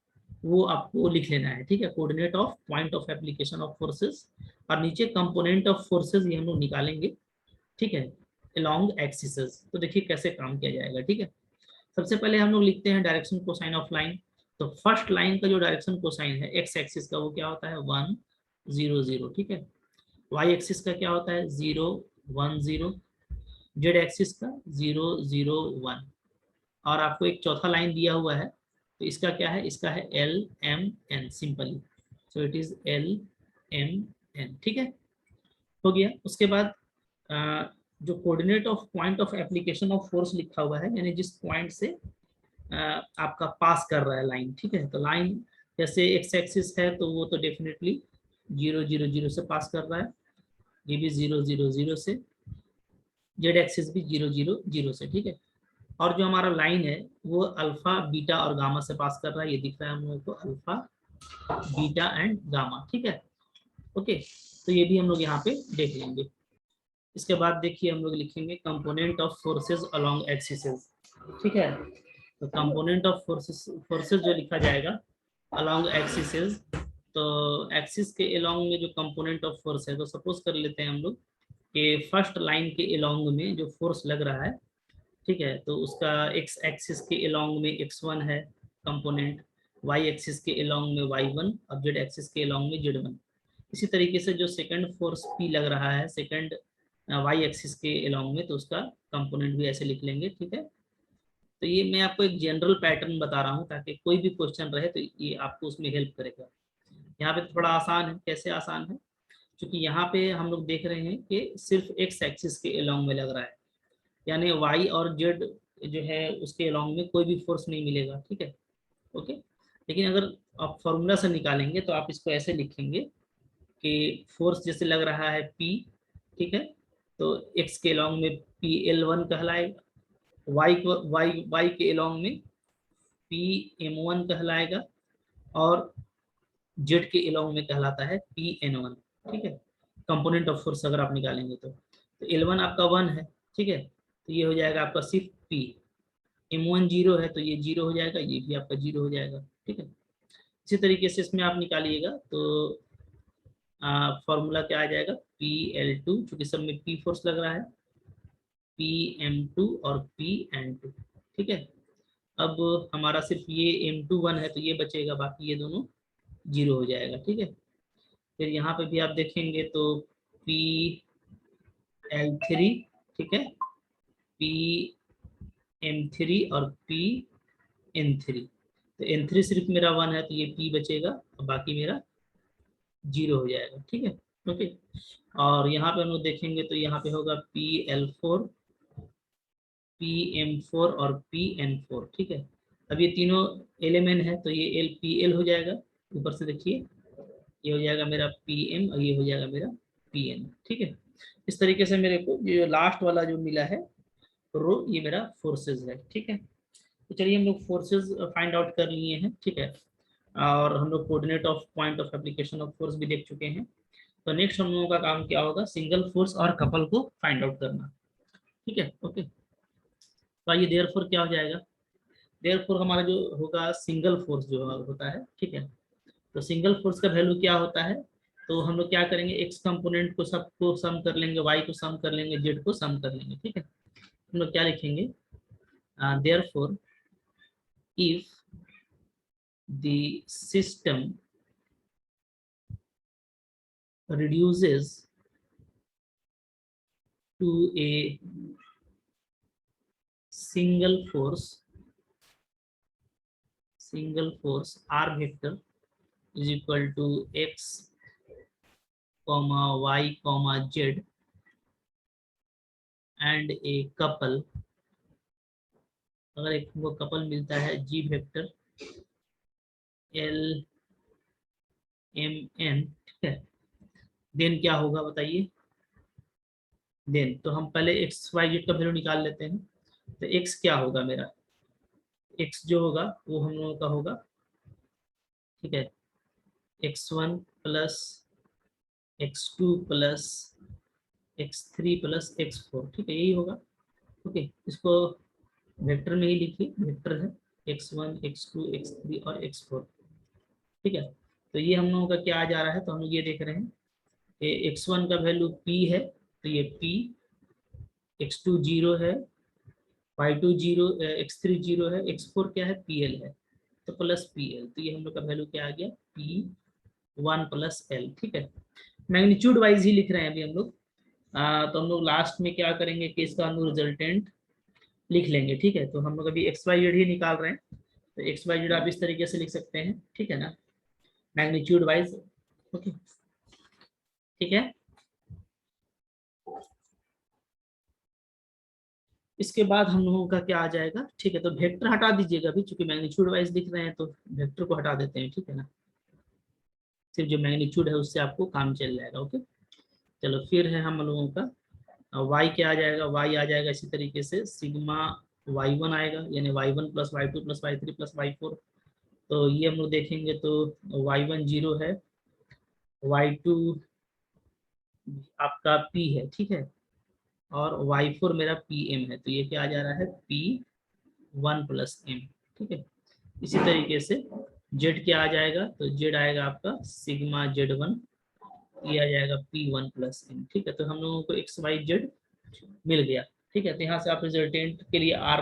वो आपको लिख लेना है, ठीक है। Coordinate of point of application of forces, और नीचे कंपोनेंट ऑफ फोर्सेस ये हम लोग निकालेंगे, ठीक है, अलोंग एक्सिस। तो देखिए कैसे काम किया जाएगा, ठीक है। सबसे पहले हम लोग लिखते हैं डायरेक्शन कोसाइन ऑफ लाइन, तो फर्स्ट लाइन का जो डायरेक्शन कोसाइन है एक्स एक्सिस का वो क्या होता है 1 0 0, ठीक है। वाई एक्सिस का क्या होता है 0 1 0, जेड एक्सिस का 0 0 1, और आपको एक चौथा लाइन दिया हुआ है, तो इसका क्या है, इसका है L M N, simply, so it is L M N, ठीक है, हो गया। उसके बाद जो coordinate of point of application of force लिखा हुआ है, यानी जिस पॉइंट से आपका पास कर रहा है लाइन, ठीक है, तो लाइन जैसे एक्स एक्सिस है तो वो तो डेफिनेटली 0 0 0 से पास कर रहा है, ये भी 0 0 0 से, जेड एक्सिस भी 0 0 0 से, ठीक है। और जो हमारा लाइन है वो अल्फा बीटा और गामा से पास कर रहा है, ये दिख रहा है हम लोगों को अल्फा बीटा एंड गामा, ठीक है। ओके, तो ये भी हम लोग यहाँ पे देख लेंगे। इसके बाद देखिए हम लोग लिखेंगे component of forces along axis, ठीक है। तो कंपोनेंट ऑफ फोर्सेस, फोर्सेस जो लिखा जाएगा अलोंग एक्सिस, तो एक्सिस के अलोंग में जो कंपोनेंट ऑफ फोर्स है, तो सपोज कर लेते हैं हम लोग कि फर्स्ट लाइन के अलोंग में जो फोर्स लग रहा है, ठीक है, तो उसका एक्स एक्सिस के अलोंग में x1 है कंपोनेंट, y एक्सिस के अलोंग में y1 और z एक्सिस के अलोंग में z1। इसी तरीके से जो सेकंड फोर्स p लग रहा है सेकंड y एक्सिस के अलोंग में, तो उसका कंपोनेंट भी ऐसे लिख लेंगे, ठीक है। तो ये मैं आपको एक जनरल पैटर्न बता रहा हूँ ताकि कोई भी क्वेश्चन रहे तो ये आपको उसमें हेल्प करेगा। यहाँ पे थोड़ा आसान है, कैसे आसान है, क्योंकि यहाँ पे हम लोग देख रहे हैं कि सिर्फ एक्स एक्सिस के अलोंग में लग रहा है, यानी वाई और जेड जो है उसके अलोंग में कोई भी फोर्स नहीं मिलेगा, ठीक है। ओके, लेकिन अगर आप फॉर्मूला से निकालेंगे तो आप इसको ऐसे लिखेंगे कि फोर्स जैसे लग रहा है पी, ठीक है, तो एक्स के अलोंग में पी एल वन कहलाएगा, वाई को वाई के अलोंग में पी एम वन कहलाएगा, और जेड के अलोंग में कहलाता है पी एन वन, ठीक है। कंपोनेंट ऑफ फोर्स अगर आप निकालेंगे तो एल वन आपका वन है, ठीक है, तो ये हो जाएगा आपका सिर्फ पी, एम वन जीरो है तो ये जीरो हो जाएगा, ये भी आपका जीरो हो जाएगा, ठीक है। इसी तरीके से इसमें आप निकालिएगा तो फॉर्मूला क्या आ जाएगा, पी एल टू, चूंकि सब में पी फोर्स लग रहा है, पी एम टू और पी एन टू, ठीक है। अब हमारा सिर्फ ये एम टू वन है तो ये बचेगा, बाकी ये दोनों जीरो हो जाएगा, ठीक है। फिर यहाँ पे भी आप देखेंगे तो पी एल थ्री, ठीक है, पी एम थ्री और पी एन थ्री, तो एन थ्री सिर्फ मेरा वन है तो ये पी बचेगा और बाकी मेरा जीरो हो जाएगा, ठीक है। ओके, और यहाँ पे हम लोग देखेंगे तो यहाँ पे होगा P L four, P M four और पी एन फोर, ठीक है। अब ये तीनों एलिमेंट है तो ये एल पी एल हो जाएगा, ऊपर से देखिए ये हो जाएगा मेरा पी एम और ये हो जाएगा मेरा पी एन, ठीक है। इस तरीके से मेरे को जो लास्ट वाला जो मिला है रो, ये मेरा फोर्सेस है, ठीक है। तो चलिए हम लोग फोर्सेस फाइंड आउट कर लिए हैं, ठीक है, और हम लोग coordinate of point of application of force भी देख चुके हैं। तो नेक्स्ट हम लोगों का काम क्या होगा, सिंगल फोर्स और कपल को फाइंड आउट करना, ठीक है। ओके, तो आइए देयरफॉर क्या हो जाएगा, देयरफॉर हमारा जो होगा सिंगल फोर्स जो होता है, ठीक है, तो सिंगल फोर्स का वैल्यू क्या होता है, तो हम लोग क्या करेंगे, एक्स कंपोनेंट को सबको सम कर लेंगे, वाई को सम कर लेंगे, जेड को सम कर लेंगे, ठीक है। हम लोग क्या लिखेंगे, therefore if the system reduces to a single force r vector is equal to x comma y comma z and a couple, अगर एक को कपल मिलता है g vector l m n, ठीक है, देन क्या होगा बताइए, देन तो हम पहले एक्स वाई जेड का वैल्यू निकाल लेते हैं। तो एक्स क्या होगा मेरा, एक्स जो होगा वो हम लोगों का होगा, ठीक है, x1 plus x2 plus x3 plus x4, ठीक है, यही होगा। ओके, इसको वेक्टर में ही लिखिए, वेक्टर है x1 x2 x3 और x4, ठीक है। तो ये हम लोगों का क्या आ जा रहा है, तो हम लोग ये देख रहे हैं कि x1 का वैल्यू p है तो ये p, x2 जीरो है, y2 जीरो, x3 जीरो है, x4 क्या है pl है, तो प्लस pl, तो ये हम लोग का वैल्यू क्या आ गया, p1 प्लस l, ठीक है। मैग्नीट्यूड वाइज ही लिख रहे हैं अभी हम लोग, तो हम लोग लास्ट में क्या करेंगे कि इसका हम लोग रिजल्टेंट लिख लेंगे, ठीक है। तो हम लोग अभी एक्स वाई जेड ही निकाल रहे हैं, तो एक्स वाई जेड आप इस तरीके से लिख सकते हैं, ठीक है ना, मैग्नीट्यूड वाइज। ओके, ठीक है। इसके बाद हम लोगों का क्या आ जाएगा, ठीक है, तो वेक्टर हटा दीजिएगा अभी, चूंकि मैग्नीट्यूड वाइज लिख रहे हैं तो वेक्टर को हटा देते हैं, ठीक है ना, सिर्फ जो मैग्नीट्यूड है उससे आपको काम चल जाएगा। ओके, चलो फिर है हम लोगों का y क्या आ जाएगा, y आ जाएगा इसी तरीके से सिग्मा y1 आएगा, यानी y1 plus y2 plus y3 plus y4। तो ये हम लोग देखेंगे तो y1 0 है, y2 आपका p है, ठीक है, और y4 मेरा pm है, तो ये क्या आ जा रहा है p1 प्लस m, ठीक है। इसी तरीके से z क्या आ जाएगा, तो z आएगा आपका सिग्मा z1, ये आ जाएगा p1 प्लस m, ठीक है। तो हम लोगों को x y z मिल गया, ठीक है। तो यहाँ से आप रिजल्टेंट के लिए r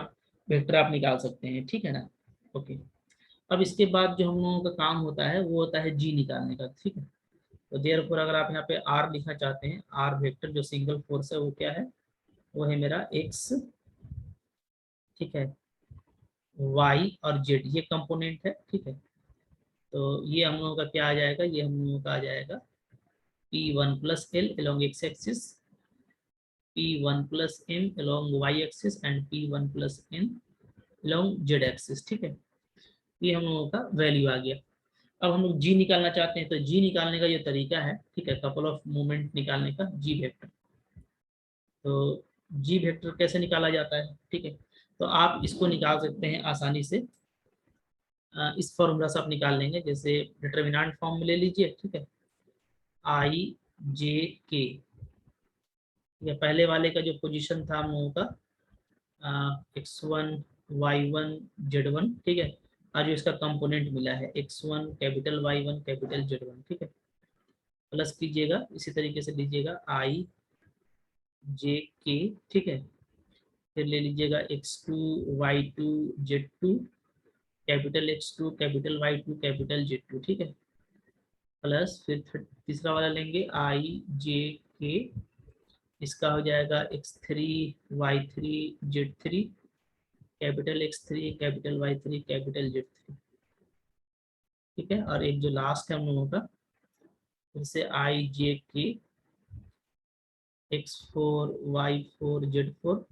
वेक्टर आप निकाल सकते हैं, ठीक है ना। ओके, अब इसके बाद जो हम लोगों का काम होता है वो होता है g निकालने का, ठीक है। तो देयरफॉर अगर आप यहाँ पे r लिखना चाहते हैं, r वेक्टर जो सिंगल फोर्स है वो क्या है, वो है मेरा x, ठीक है, y और z, ये कंपोनेंट है, ठीक है। तो ये हम लोगों का क्या आ जाएगा, ये हम लोगों का आ जाएगा p1 plus L along x axis, p1 plus m along y axis and p1 plus n along z axis, ठीक है। ये हम लोगों का वैल्यू आ गया। अब हम लोग जी निकालना चाहते हैं, तो जी निकालने का ये तरीका है, ठीक है, कपल ऑफ मोमेंट निकालने का जी वेक्टर। तो जी वेक्टर कैसे निकाला जाता है, ठीक है। तो आप इसको निकाल सकते हैं आसानी से, इस फॉर्मूला से आप निकाल लेंगे। जैसे डिटर्मिनेंट फॉर्म में ले लीजिए, ठीक है, आई जे के, या पहले वाले का जो पोजीशन था हम लोगों का x1 y1 z1, ठीक है, और जो इसका कंपोनेंट मिला है x1 capital y1 capital z1, ठीक है, प्लस कीजिएगा, इसी तरीके से लीजिएगा आई जे के, ठीक है, फिर ले लीजिएगा x2 y2 z2 capital x2 capital y2 capital z2, ठीक है, प्लस फिर तीसरा वाला लेंगे आई जे के, इसका हो जाएगा x3 y3 z3 capital x3 capital y3 capital z3, ठीक है। और एक जो लास्ट है हम लोगों का, फिर से आई जे के x4 y4 z4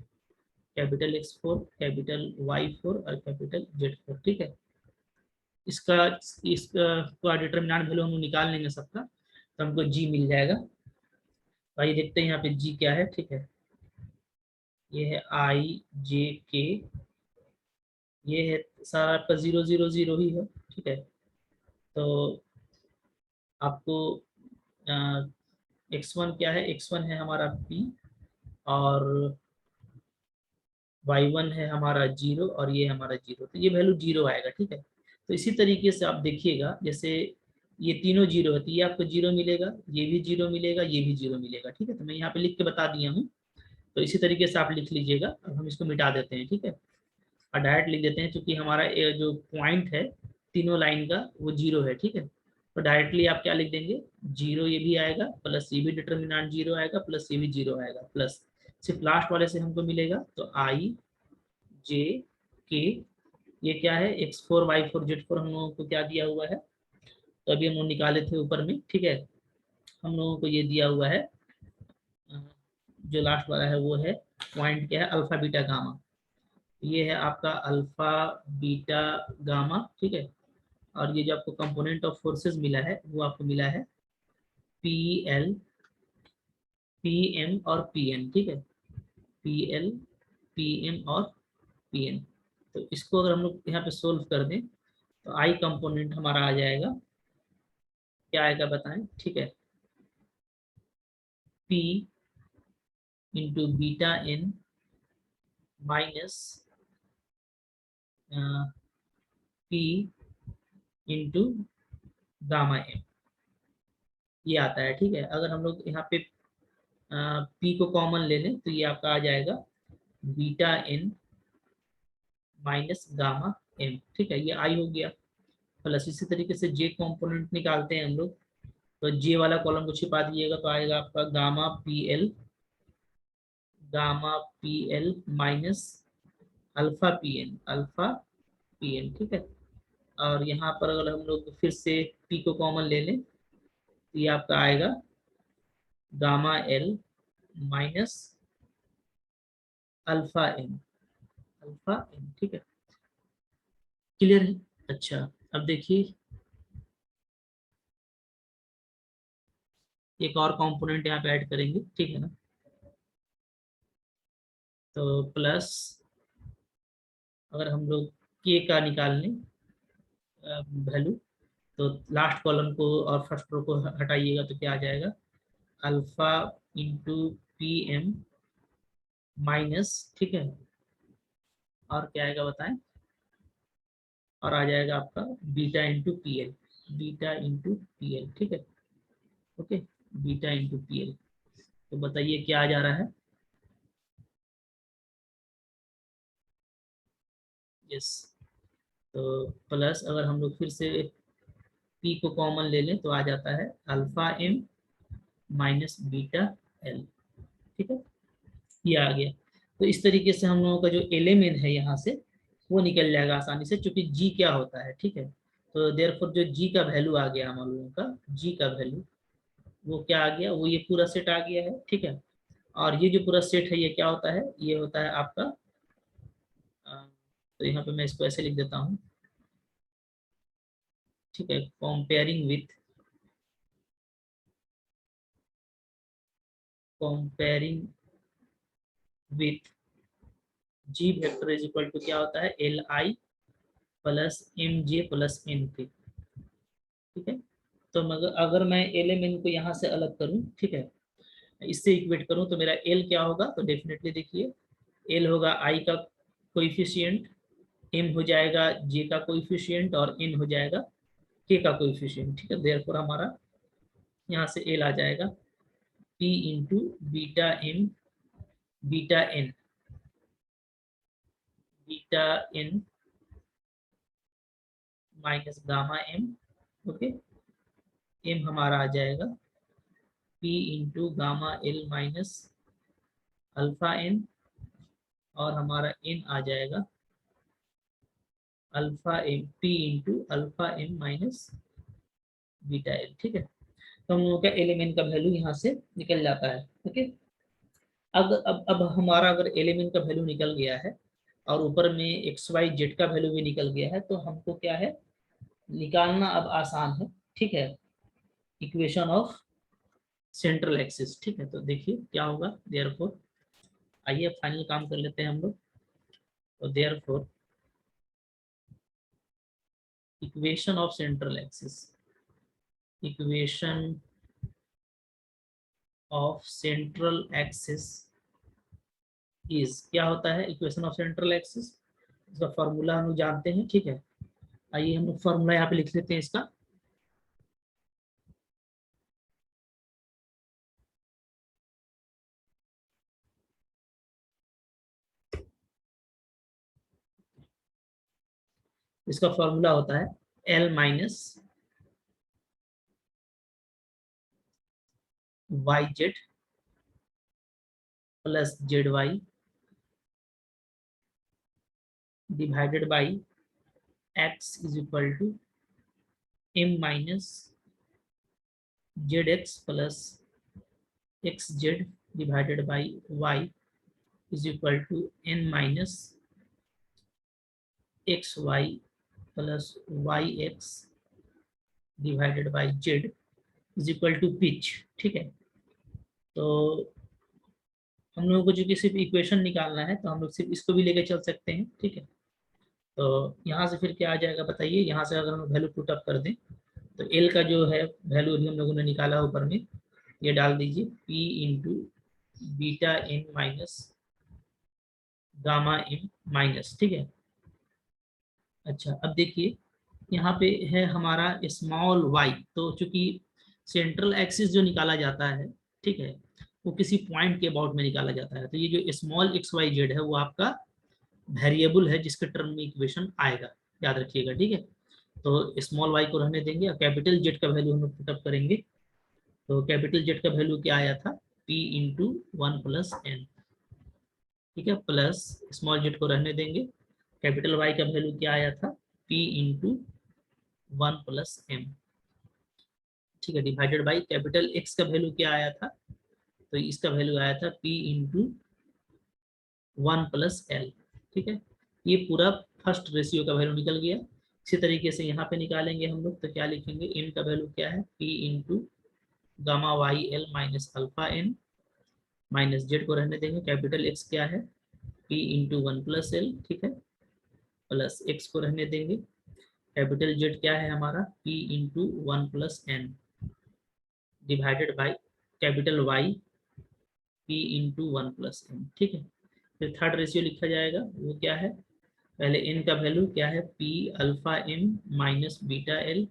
capital x4 capital y4 और कैपिटल z4, ठीक है। इसका इसका डिटरमिनेंट वैल्यू हम लोग निकाल लेंगे सबका, तो हमको जी मिल जाएगा। भाई देखते हैं यहाँ पे जी क्या है, ठीक है, ये है आई जे के, ये है सारा आपका 0 0 0 ही है, ठीक है। तो आपको x1 क्या है, x1 है हमारा p, और y1 है हमारा 0, और ये हमारा 0, तो ये वैल्यू 0 आएगा, ठीक है। तो इसी तरीके से आप देखिएगा, जैसे ये तीनों 0 है, तो ये आपको 0 मिलेगा, ये भी 0 मिलेगा, ये भी 0 मिलेगा, ठीक है। तो मैं यहाँ पे लिख के बता दिया हूँ, तो इसी तरीके से आप लिख लीजिएगा। अब हम इसको मिटा देते हैं, ठीक है, और डायरेक्ट लिख देते हैं, क्योंकि हमारा ये जो पॉइंट है तीनों लाइन का वो 0 है, ठीक है। तो डायरेक्टली आप क्या लिख देंगे, 0 ये भी आएगा, प्लस ये भी डिटर्मिनेंट 0 आएगा, प्लस ये भी 0 आएगा, प्लस सिर्फ लास्ट वाले से हमको मिलेगा, तो आई जे के, ये क्या है x4 y4 z4 हम लोगों को क्या दिया हुआ है, तो अभी हम लोग निकाले थे ऊपर में, ठीक है। हम लोगों को ये दिया हुआ है, जो लास्ट वाला है वो है पॉइंट क्या है, अल्फा बीटा गामा, ये है आपका अल्फा बीटा गामा, ठीक है। और ये जो आपको कंपोनेंट ऑफ फोर्सेस मिला है वो आपको मिला है पी एल पी एम और पी एन, ठीक है, पी एल पी एम और पी एन। तो इसको अगर हम लोग यहाँ पे सोल्व कर दें, तो आई कंपोनेंट हमारा आ जाएगा, क्या आएगा बताएं, ठीक है, P into beta N minus P into gamma M, ये आता है, ठीक है। अगर हम लोग यहाँ पे पी को कॉमन ले लें, तो ये आपका आ जाएगा beta N minus gamma M, ठीक है, ये आई हो गया, प्लस इसी तरीके से जे कंपोनेंट निकालते हैं हम लोग, तो जे वाला कॉलम को छिपा दीजिएगा, तो आएगा आपका gamma P L minus alpha P N, ठीक है। और यहाँ पर अगर हम लोग फिर से पी को कॉमन ले लें, तो ये आपका आएगा gamma L minus alpha N, ठीक है, क्लियर है। अच्छा, अब देखिए एक और कंपोनेंट यहाँ पे ऐड करेंगे, ठीक है ना, तो प्लस अगर हम लोग के का निकालने वैल्यू, तो लास्ट कॉलम को और फर्स्ट रो को हटाइएगा तो क्या आ जाएगा, alpha into P M minus, ठीक है, और क्या आएगा बताएं, और आ जाएगा आपका beta into P L, beta into P L, ठीक है, okay, beta into P L. तो बताइए क्या आ जा रहा है, यस। तो प्लस अगर हम लोग फिर से पी को कॉमन ले लें तो आ जाता है alpha M minus beta L, ठीक है, ये आ गया। तो इस तरीके से हम लोगों का जो एलिमेंट है यहाँ से वो निकल जाएगा आसानी से, क्योंकि जी क्या होता है, ठीक है। तो देयरफॉर जो जी का वैल्यू आ गया हम लोगों का, जी का वैल्यू वो क्या आ गया, वो ये पूरा सेट आ गया है, ठीक है। और ये जो पूरा सेट है ये क्या होता है, ये होता है आपका तो यहाँ पे मैं इसको ऐसे लिख देता हूँ, ठीक है, comparing with G vector is equal to क्या होता है, L I plus M J plus N K, ठीक है। तो मगर अगर मैं एलिमेंट को यहाँ से अलग करूँ, ठीक है, इससे इक्वेट करूँ तो मेरा एल क्या होगा, तो डेफिनेटली देखिए एल होगा आई का कोइफिशिएंट, एम हो जाएगा जे का कोइफिशिएंट और एन हो जाएगा के का कोइफिशिएंट, ठीक है। देयरफॉर हमारा यहाँ से एल आ जाएगा P into beta M, beta N, beta N minus gamma M, okay, M हमारा आ जाएगा P into gamma L minus alpha N, और हमारा एन आ जाएगा alpha M P into alpha M minus beta L, ठीक है। तो हम लोगों का एलिमेंट का वैल्यू यहाँ से निकल जाता है, ओके। अब हमारा अगर एलिमेंट का वैल्यू निकल गया है और ऊपर में एक्स वाई जेड का वैल्यू भी निकल गया है, तो हमको क्या है, निकालना अब आसान है, ठीक है, इक्वेशन ऑफ सेंट्रल एक्सिस, ठीक है। तो देखिए क्या होगा, देयरफॉर आइए फाइनल काम कर लेते हैं हम लोग। तो therefore equation of central axis, equation of central axis is, क्या होता है इक्वेशन ऑफ सेंट्रल एक्सिस, इसका फॉर्मूला हम लोग जानते हैं, ठीक है। आइए हम लोग फॉर्मूला यहाँ पे लिख लेते हैं इसका। इसका फॉर्मूला होता है L minus Y Z plus Z Y divided by X is equal to M minus Z X plus X Z divided by Y is equal to N minus X Y plus Y X divided by Z is equal to pitch, ठीक है। तो हम लोगों को जो कि सिर्फ equation निकालना है, तो हम लोग सिर्फ इसको भी लेके चल सकते हैं, ठीक है। तो यहाँ से फिर क्या आ जाएगा बताइए, यहाँ से अगर हम वैल्यू पुट अप कर दें तो एल का जो है वैल्यू हम लोगों ने निकाला ऊपर में, ये डाल दीजिए P into beta N minus gamma M minus, ठीक है। अच्छा अब देखिए यहाँ पे है हमारा स्मॉल वाई, तो चूंकि सेंट्रल एक्सिस जो निकाला जाता है, ठीक है, वो किसी पॉइंट के अबाउट में निकाला जाता है। तो ये जो स्मॉल एक्स वाई जेड है वो आपका वेरिएबल है जिसके टर्म में इक्वेशन आएगा, याद रखिएगा, ठीक है। तो स्मॉल वाई को रहने देंगे और कैपिटल जेड का वैल्यू हम लोग पुटअप करेंगे। तो कैपिटल जेड का वैल्यू क्या आया था, P into one plus N, ठीक है, प्लस स्मॉल जेड को रहने देंगे, कैपिटल वाई का वैल्यू क्या आया था, P into one plus M, ठीक है, डिवाइडेड बाई कैपिटल एक्स का वैल्यू क्या आया था, तो इसका वैल्यू आया था P into one plus L, ठीक है। ये पूरा फर्स्ट रेशियो का वैल्यू निकल गया। इसी तरीके से यहाँ पे निकालेंगे हम लोग, तो क्या लिखेंगे, एन का वैल्यू क्या है, P into gamma Y L minus alpha N, minus Z को रहने देंगे, कैपिटल एक्स क्या है, P into one plus L, ठीक है, प्लस एक्स को रहने देंगे, कैपिटल जेड क्या है हमारा P into 1+n divided by capital Y P into 1+n। ठीक है, फिर थर्ड रेशियो लिखा जाएगा, वो क्या है, पहले n का वैल्यू क्या है P alpha m minus beta l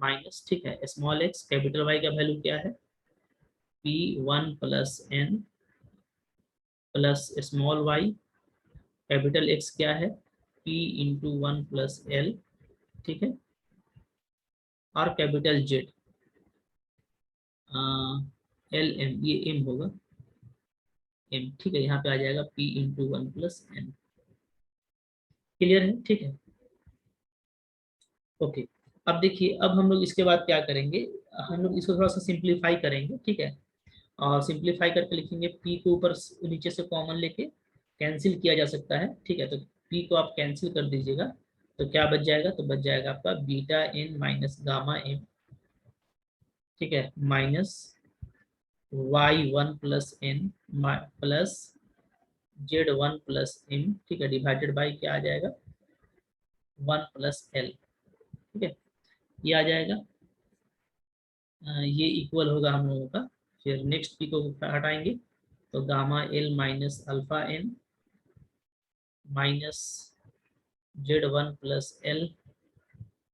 minus, ठीक है, स्मॉल एक्स, कैपिटल वाई का वैल्यू क्या है P 1+n plus small Y, capital X क्या है p इंटू 1+l, ठीक है, और कैपिटल जेड एल एम, ये m होगा m, ठीक है, यहाँ पे आ जाएगा p इंटू 1+n। क्लियर है, ठीक है, ओके। अब देखिए, अब हम लोग इसके बाद क्या करेंगे, हम लोग इसको थोड़ा सा सिंप्लीफाई करेंगे, ठीक है, और सिंप्लीफाई करके लिखेंगे p को ऊपर नीचे से कॉमन लेके कैंसिल किया जा सकता है, ठीक है, तो p को आप कैंसिल कर दीजिएगा, तो क्या बच जाएगा, तो बच जाएगा आपका beta n minus gamma m, ठीक है, माइनस y1+n प्लस z1+m, ठीक है, डिवाइडेड बाई क्या आ जाएगा 1+l, ठीक है, ये आ जाएगा, ये इक्वल होगा हम लोगों का। फिर नेक्स्ट पी को हटाएंगे तो gamma L minus alpha N minus z1+l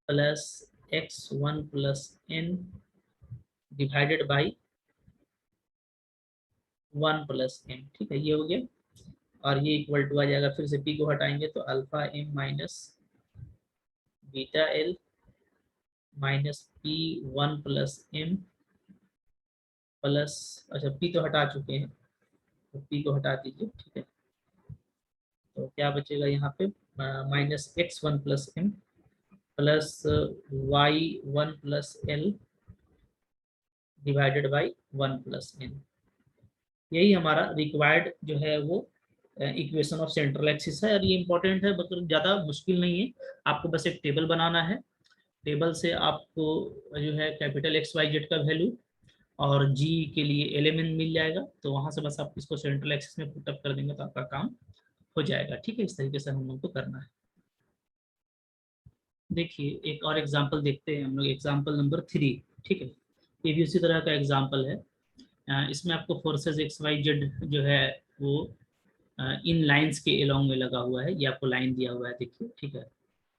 plus x1+n divided by 1+m, ठीक है, ये हो गया, और ये इक्वल टू आ जाएगा, फिर से p को हटाएंगे तो alpha m minus beta l minus p1+m plus, अच्छा p तो हटा चुके हैं तो p को हटा दीजिए, ठीक है, तो क्या बचेगा यहाँ पे minus x1+m plus y1+l divided by 1+n। यही हमारा रिक्वायर्ड जो है वो इक्वेशन ऑफ सेंट्रल एक्सिस है, और ये इंपॉर्टेंट है, मतलब ज़्यादा मुश्किल नहीं है, आपको बस एक टेबल बनाना है, टेबल से आपको जो है कैपिटल एक्स वाई जेड का वैल्यू और जी के लिए एलिमेंट मिल जाएगा, तो वहाँ से बस आप इसको सेंट्रल एक्सिस में पुटअप कर देंगे तो आपका काम हो जाएगा, ठीक है, इस तरीके से हम लोग को करना है। देखिए एक और एग्जाम्पल देखते हैं हम लोग, एग्जाम्पल नंबर 3, ठीक है, ये भी उसी तरह का एग्जाम्पल है, इसमें आपको फोर्सेज एक्स वाई जेड जो है वो इन लाइंस के एलोंग में लगा हुआ है, ये आपको लाइन दिया हुआ है, देखिए, ठीक है,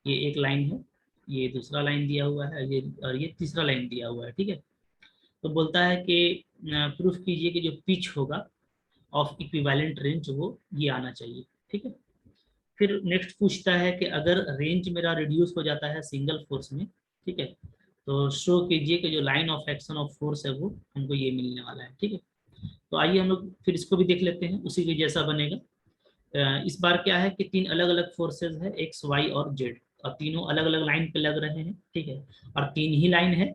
ये एक लाइन है, ये दूसरा लाइन दिया हुआ है, ये और ये तीसरा लाइन दिया हुआ है, ठीक है, तो बोलता है कि प्रूफ कीजिए कि जो पिच होगा ऑफ इक्विवेलेंट रेंज वो ये आना चाहिए, ठीक है, फिर नेक्स्ट पूछता है कि अगर रेंज मेरा रिड्यूस हो जाता है सिंगल फोर्स में, ठीक है, तो शो कीजिए कि जो line of action of force है वो हमको ये मिलने वाला है, ठीक है, तो आइए हम लोग फिर इसको भी देख लेते हैं, उसी के जैसा बनेगा। इस बार क्या है कि तीन अलग अलग फोर्सेज है एक्स वाई और जेड, और तीनों अलग अलग लाइन पे लग रहे हैं, ठीक है, और तीन ही लाइन है,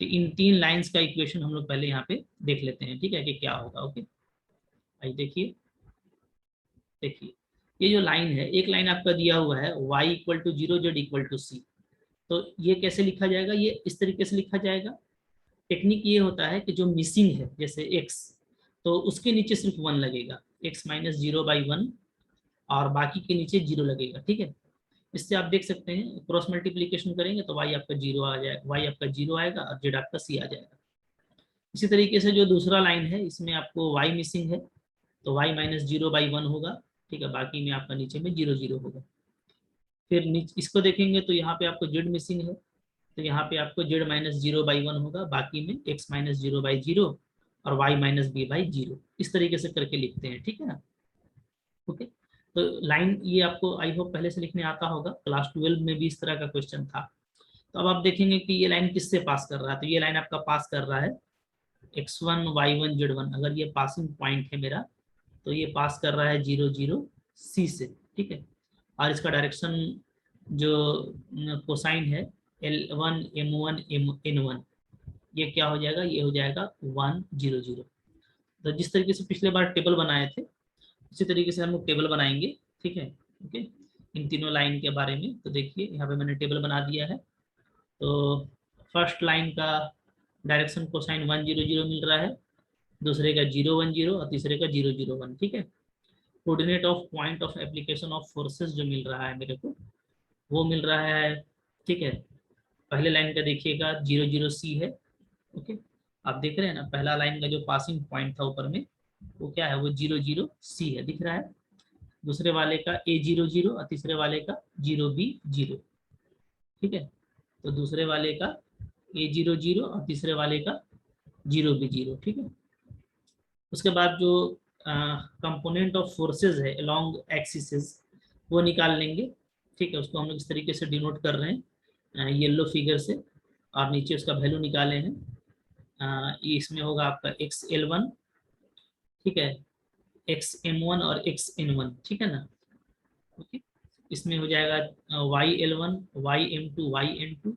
तो इन तीन लाइंस का इक्वेशन हम लोग पहले यहाँ पे देख लेते हैं, ठीक है, कि क्या होगा, ओके, आइए देखिए, देखिए ये जो लाइन है, एक लाइन आपका दिया हुआ है y=0 z=c, तो ये कैसे लिखा जाएगा, ये इस तरीके से लिखा जाएगा, टेक्निक ये होता है कि जो मिसिंग है जैसे x, तो उसके नीचे सिर्फ 1 लगेगा, x-0/1, और बाकी के नीचे 0 लगेगा, ठीक है, इससे आप देख सकते हैं क्रॉस मल्टीप्लीकेशन करेंगे तो y आपका 0 आ जाएगा, y आपका 0 आएगा और z आपका c आ जाएगा। इसी तरीके से जो दूसरा लाइन है इसमें आपको y मिसिंग है तो y-0/1 होगा, ठीक है, बाकी में आपका नीचे में 0 0 होगा। फिर इसको देखेंगे तो यहाँ पे आपको z मिसिंग है, तो यहाँ पे आपको z-0/1 होगा, बाकी में x-0/0 और y-b/0, इस तरीके से करके लिखते हैं, ठीक है ना, ओके, तो लाइन ये आपको आई होप पहले से लिखने आता होगा, क्लास 12 में भी इस तरह का क्वेश्चन था। तो अब आप देखेंगे कि ये लाइन किससे पास कर रहा है, तो ये लाइन आपका पास कर रहा है x1 y1 z1, अगर ये पासिंग पॉइंट है मेरा तो ये पास कर रहा है 0 0 c से, ठीक है, और इसका डायरेक्शन जो कोसाइन है L1 M1 N1, ये क्या हो जाएगा, ये हो जाएगा 1 0 0। तो जिस तरीके से पिछले बार टेबल बनाए थे उसी तरीके से हम लोग टेबल बनाएंगे, ठीक है, ओके, इन तीनों लाइन के बारे में, तो देखिए यहाँ पे मैंने टेबल बना दिया है, तो फर्स्ट लाइन का डायरेक्शन कोसाइन 1 0 0 मिल रहा है, दूसरे का 0 1 0 और तीसरे का 0 0 1, ठीक है, coordinate of point of application of forces जो मिल रहा है मेरे को, वो मिल रहा है। ठीक है, पहले लाइन का देखिएगा 00C है। ओके, आप देख रहे हैं ना, पहला लाइन का जो पासिंग पॉइंट था ऊपर में वो क्या है, वो 00C है, दिख रहा है। दूसरे वाले का A00 और तीसरे वाले का 0B0। ठीक है, तो दूसरे वाले का A00 और तीसरे वाले का 0B0। ठीक है, उसके बाद जो कंपोनेंट ऑफ फोर्सेस है अलोंग एक्सिस वो निकाल लेंगे। ठीक है, उसको हम लोग इस तरीके से डिनोट कर रहे हैं येलो फिगर से, और नीचे उसका वैल्यू निकाले हैं। ये इसमें होगा आपका XL1, ठीक है, XM1 और XN1, ठीक है ना। ओके, इसमें हो जाएगा YL1, YM2, YN2,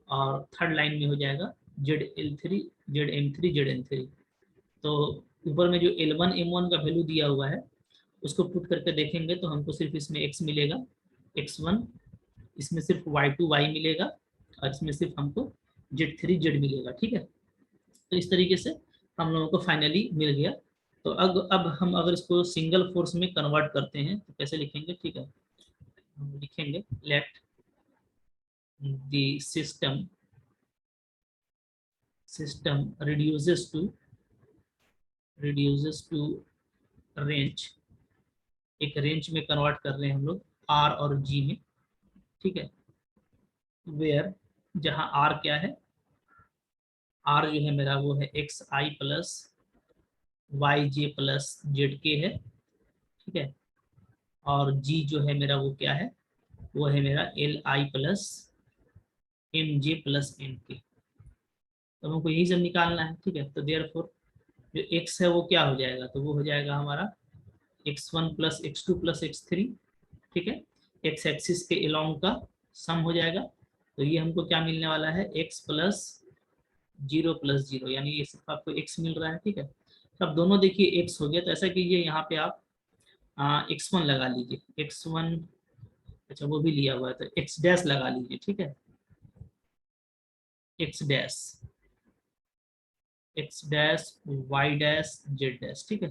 और थर्ड लाइन में हो जाएगा ZL3, ZM3, ZN3। तो ऊपर में जो L1 M1 का वैल्यू दिया हुआ है उसको पुट करके देखेंगे तो हमको सिर्फ इसमें X मिलेगा, X1, इसमें सिर्फ Y2 Y मिलेगा, और इसमें सिर्फ हमको Z3 Z मिलेगा। ठीक है, तो इस तरीके से हम लोगों को फाइनली मिल गया। तो अब हम अगर इसको सिंगल फोर्स में कन्वर्ट करते हैं तो कैसे लिखेंगे। ठीक है, हम लिखेंगे let the system reduces to range, एक रेंज में कन्वर्ट कर रहे हैं हम लोग R और G में। ठीक है, वेयर, जहां R क्या है, R जो है मेरा वो है XI plus YJ plus ZK है। ठीक है, और G जो है मेरा वो क्या है, वो है मेरा LI plus MJ plus NK। तो हमको यही सब निकालना है। ठीक है, तो देयरफॉर जो X है वो क्या हो जाएगा, तो वो हो जाएगा हमारा X1 plus X2 plus X3। ठीक है, X एक्सिस के अलोंग का सम हो जाएगा। तो ये हमको क्या मिलने वाला है, X प्लस 0 यानी ये सिर्फ आपको X मिल रहा है। ठीक है, तो अब दोनों देखिए X हो गया, तो ऐसा कीजिए यहाँ पे आप X1 लगा लीजिए, X1, अच्छा वो भी लिया हुआ है तो X डैश लगा लीजिए। ठीक है, X dash, X dash, Y dash, Z dash. ठीक है,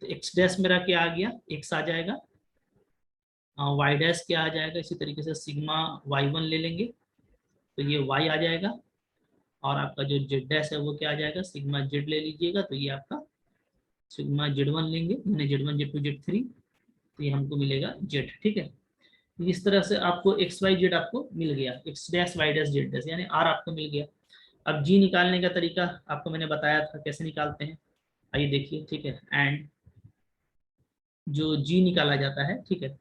तो X डैश मेरा क्या आ गया, X आ जाएगा, Y डैश क्या आ जाएगा, इसी तरीके से सिग्मा Y1 ले लेंगे तो ये Y आ जाएगा, और आपका जो Z डैश है वो क्या आ जाएगा, सिग्मा Z ले लीजिएगा तो ये आपका सिग्मा Z1 लेंगे, यानी Z1 Z2 Z3, तो ये हमको मिलेगा Z। ठीक है, इस तरह से आपको XYZ आपको मिल गया, X dash Y dash Z dash, यानी R आपको मिल गया। अब G निकालने का तरीका आपको मैंने बताया था कैसे निकालते हैं, आइए देखिए। ठीक है, एंड जो G निकाला जाता है, ठीक है,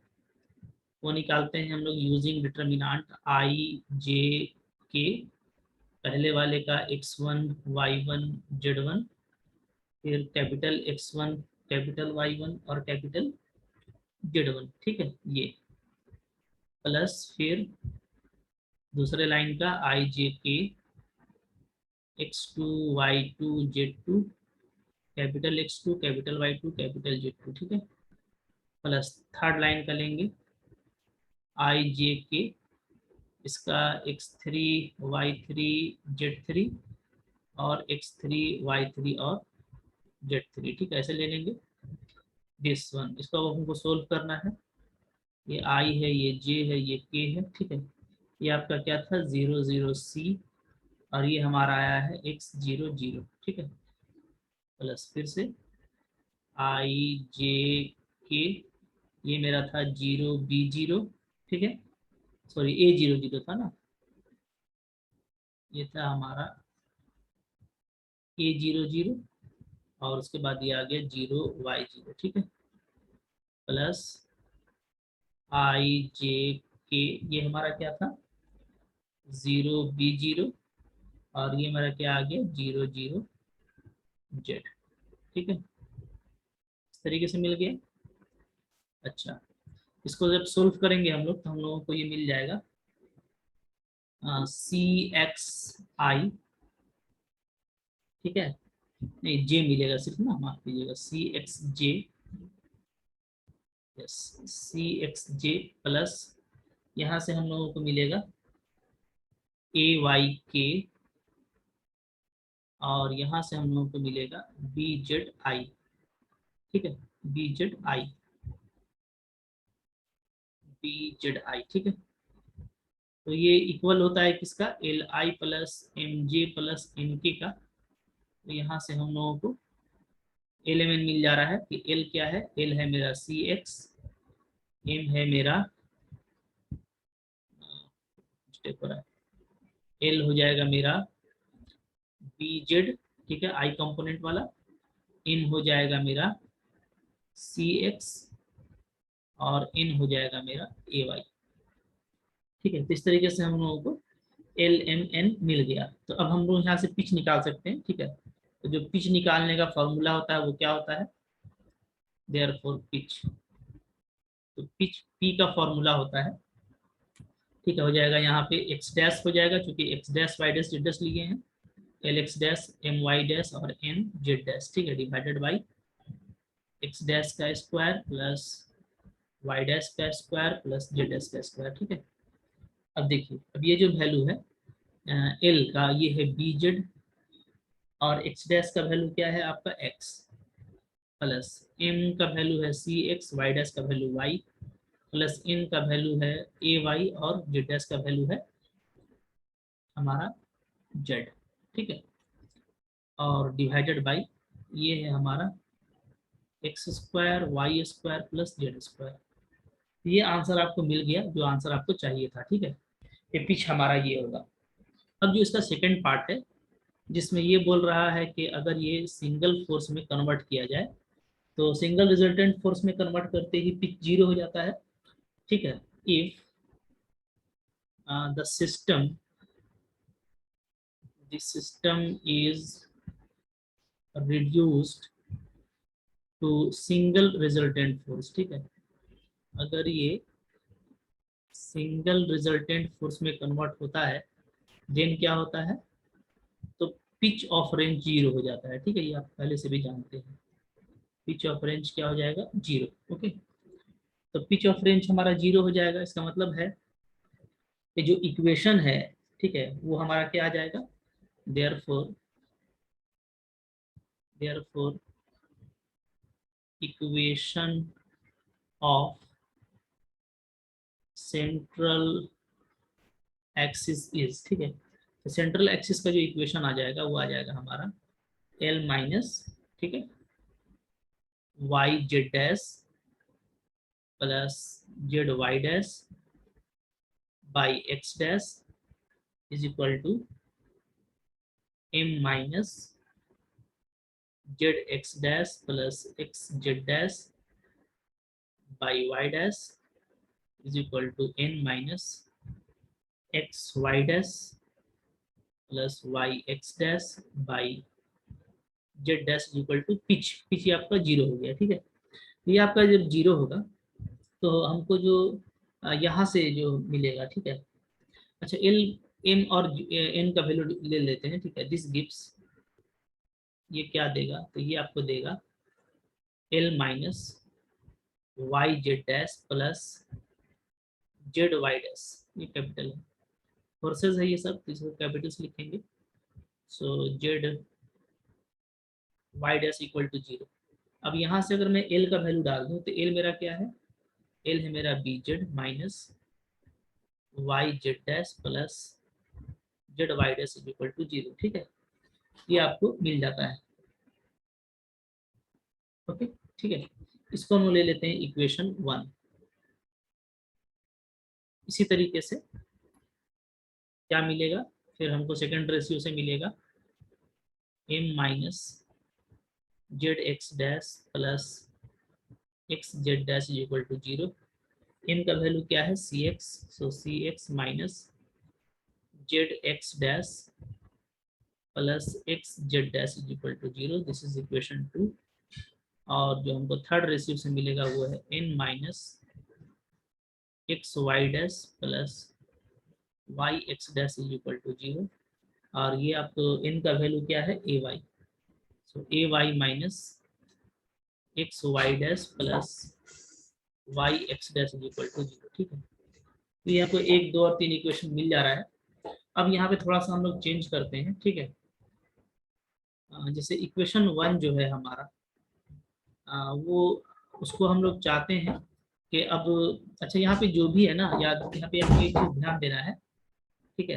वो निकालते हैं हम लोग यूजिंग डिटर्मिनेंट IJK, पहले वाले का X1 Y1 Z1, फिर कैपिटल X1, कैपिटल Y1 और कैपिटल Z1। ठीक है, ये प्लस फिर दूसरे लाइन का IJK X2 Y2 Z2, capital X2, capital Y2, capital Z2। ठीक है, प्लस थर्ड लाइन का लेंगे IJK, इसका X3 Y3 Z3 और X3 Y3 और Z3। ठीक है, ऐसे ले लेंगे दिस वन। इसको अब हमको सोल्व करना है, ये I है, ये J है, ये K है। ठीक है, ये आपका क्या था 00C, और ये हमारा आया है X00। ठीक है, प्लस फिर से IJK, ये मेरा था 0B0। ठीक है, सॉरी A00 था ना, ये था हमारा A00, और उसके बाद ये आ गया 0Y0। ठीक है, प्लस IJK, ये हमारा क्या था 0B0, और ये हमारा क्या आ गया 00Z। ठीक है, इस तरीके से मिल गया। अच्छा, इसको जब सोल्व करेंगे हम लोग तो हम लोगों को ये मिल जाएगा CXI। ठीक है, नहीं J मिलेगा सिर्फ ना, माफ कीजिएगा, CXJ, यस, CXJ प्लस यहाँ से हम लोगों को मिलेगा AYK, और यहाँ से हम लोगों को मिलेगा BZI। ठीक है, BZI, बी जेड आई, ठीक है। तो ये इक्वल होता है किसका, L I plus M J plus N K का। तो यहाँ से हम लोगों को एलिमेंट मिल जा रहा है कि एल क्या है, एल है मेरा सी एक्स, एम है मेरा एल हो जाएगा मेरा बी जेड, ठीक है, आई कंपोनेंट वाला। इन हो जाएगा मेरा सी एक्स और इन हो जाएगा मेरा ए वाई, ठीक है। तो इस तरीके से हम लोगों को एल एम एन मिल गया। तो अब हम लोग यहाँ से पिच निकाल सकते हैं, ठीक है। तो जो पिच निकालने का फॉर्मूला होता है वो क्या होता है, देयरफॉर पिच। तो पिच पी का फॉर्मूला होता है, ठीक है, हो जाएगा यहाँ पे एक्स डैश हो जाएगा, क्योंकि X dash Y dash Z dash लिए हैं, L X dash M Y dash और एन जेड डैश, ठीक है, डिवाइडेड बाई एक्स डैश का स्क्वायर प्लस वाई डैश का स्क्वायर प्लस जेड डैश का स्क्वायर, ठीक है। अब देखिए, अब ये जो वैल्यू है एल का, ये है बी जेड, और एक्स डैश का वैल्यू क्या है आपका एक्स, प्लस एम का वैल्यू है सी एक्स, वाई डैश का वैल्यू वाई, प्लस एन का वैल्यू है ए वाई, और जेड डैश का वैल्यू है हमारा जेड, ठीक है। और डिवाइडेड बाई ये है हमारा X square Y square plus Z square. ये आंसर आपको मिल गया जो आंसर आपको चाहिए था, ठीक है। ये पिच हमारा ये होगा। अब जो इसका सेकंड पार्ट है, जिसमें ये बोल रहा है कि अगर ये सिंगल फोर्स में कन्वर्ट किया जाए, तो सिंगल रिजल्टेंट फोर्स में कन्वर्ट करते ही पिच जीरो हो जाता है, ठीक है। If the system is reduced to single resultant force, ठीक है। अगर ये सिंगल रिजल्टेंट फोर्स में कन्वर्ट होता है, देन क्या होता है, तो पिच ऑफ रेंज जीरो हो जाता है, ठीक है। ये आप पहले से भी जानते हैं, पिच ऑफ रेंज क्या हो जाएगा, जीरो, ओके। तो पिच ऑफ रेंज हमारा जीरो हो जाएगा, इसका मतलब है कि जो इक्वेशन है, ठीक है, वो हमारा क्या आ जाएगा, therefore therefore equation of central axis is, ठीक है। तो सेंट्रल एक्सिस का जो इक्वेशन आ जाएगा वो आ जाएगा हमारा एल माइनस, ठीक है, Y Z dash plus Z Y dash by X dash is equal to M minus Z X dash plus X Z dash by Y dash is equal to N minus X Y dash plus Y X dash by Z dash is equal to pitch. Pitch ये आपका zero हो गया, ठीक है। ये आपका जब zero होगा तो हमको जो यहाँ से जो मिलेगा, ठीक है। अच्छा, एल एम और एन का वैल्यू ले लेते हैं, ठीक है। दिस गिव्स, ये क्या देगा, तो ये आपको देगा L minus Y Z dash plus Z Y dash, ये कैपिटल है, फोर्सेज है ये सब, तो इसको कैपिटल्स लिखेंगे। So Z Y dash equal to zero. अब यहाँ से अगर मैं एल का वैल्यू डाल दूँ, तो एल मेरा क्या है, एल है मेरा B Z minus Y Z dash plus Z Y dash is equal to zero, ठीक है। ये आपको मिल जाता है, ओके, ठीक है। इसको हम ले लेते हैं इक्वेशन वन। इसी तरीके से क्या मिलेगा, फिर हमको सेकंड रेशियो से मिलेगा M minus Z X dash plus X Z dash is equal to zero. M का वैल्यू क्या है, C X, so C X minus Z X dash plus X Z dash is equal to zero, this is equation two. और जो हमको third ratio से मिलेगा वो है N minus X Y dash plus Y X dash is equal to zero. और ये आपको एन का वैल्यू क्या है, A Y, so A Y minus X Y dash plus Y X dash is equal to zero, ठीक है। तो यहाँ को एक दो और तीन इक्वेशन मिल जा रहा है। अब यहाँ पे थोड़ा सा हम लोग चेंज करते हैं, ठीक है। जैसे इक्वेशन वन जो है हमारा, वो उसको हम लोग चाहते हैं कि अब अच्छा यहाँ पे जो भी है ना, याद यहाँ पे आपको एक चीज ध्यान देना है, ठीक है,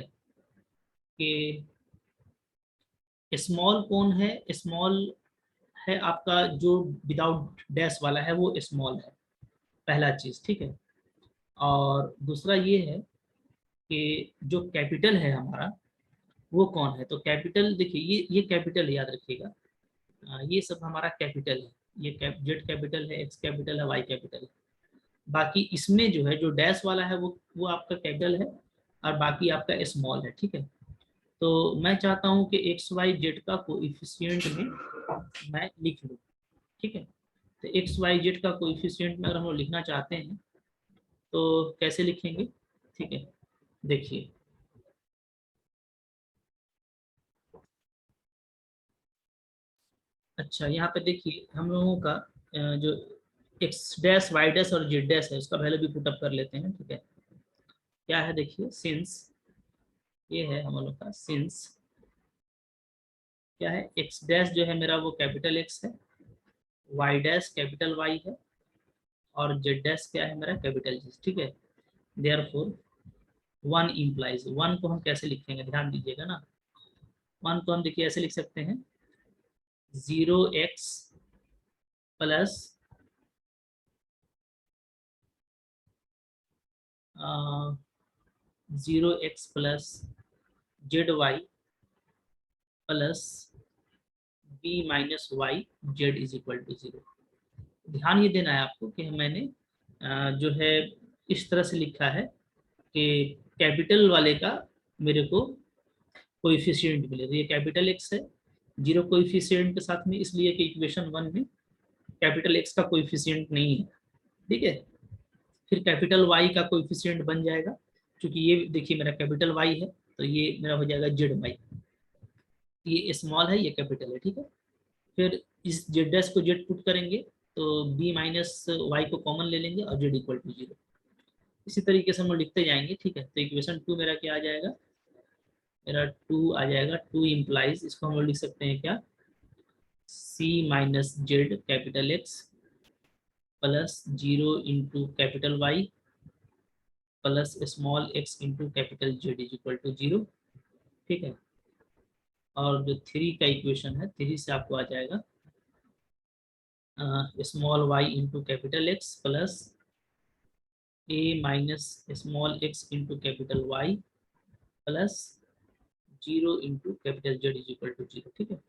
कि स्मॉल कौन है, स्मॉल है आपका जो विदाउट डैश वाला है वो स्मॉल है, पहला चीज, ठीक है। और दूसरा ये है कि जो कैपिटल है हमारा वो कौन है, तो कैपिटल देखिए ये कैपिटल याद रखिएगा, ये सब हमारा कैपिटल है, ये जेड कैपिटल है, एक्स कैपिटल है, वाई कैपिटल है। बाकी इसमें जो है जो डैश वाला है वो आपका कैपिटल है, और बाकी आपका स्मॉल है, ठीक है। तो मैं चाहता हूँ कि एक्स वाई जेड का कोएफिशिएंट में मैं लिख लूँ, ठीक है। तो एक्स वाई जेड का कोएफिशिएंट में अगर हम लोग लिखना चाहते हैं तो कैसे लिखेंगे, ठीक है, देखिए। अच्छा यहाँ पे देखिए हम लोगों का जो एक्स डैश वाई डैश और जेड डैश है उसका वैल्यू भी पुटअप कर लेते हैं, ठीक है। क्या है देखिए, सिंस ये है हम लोग का, सिंस क्या है, एक्स डैश जो है मेरा वो कैपिटल एक्स है, वाई डैश कैपिटल वाई है, और जेड डैश क्या है मेरा कैपिटल जी, ठीक है। देयरफॉर वन इम्प्लाइज, वन को हम कैसे लिखेंगे ध्यान दीजिएगा ना, वन को हम देखिए ऐसे लिख सकते हैं, 0x plus 0x plus Z Y plus B minus Y Z is equal to 0। ध्यान ये देना है आपको कि मैंने जो है इस तरह से लिखा है कि कैपिटल वाले का मेरे को कोएफिशिएंट मिले, तो ये कैपिटल एक्स है, जीरो कोएफिशिएंट के साथ में, इसलिए कि इक्वेशन वन में कैपिटल एक्स का कोएफिशिएंट नहीं है, ठीक है। फिर कैपिटल वाई का कोएफिशिएंट बन जाएगा, क्योंकि ये देखिए मेरा कैपिटल वाई है, तो ये मेरा हो जाएगा जेड वाई, ये स्मॉल है ये कैपिटल है, ठीक है। फिर इस जेड डैश को जेड पुट करेंगे तो बी माइनस वाई को कॉमन ले लेंगे और जेड इक्वल टू 0। इसी तरीके से हम लोग लिखते जाएंगे, ठीक है। तो इक्वेशन टू मेरा क्या आ जाएगा, मेरा टू आ जाएगा, टू इम्प्लाइज, इसको हम लोग लिख सकते हैं क्या, C minus Z capital X plus 0 capital Y plus small X into capital Z is equal to 0, ठीक है। और जो थ्री का इक्वेशन है, थ्री से आपको आ जाएगा small Y into capital X plus A minus small X into capital Y plus 0 capital Z is equal to 0, ठीक है।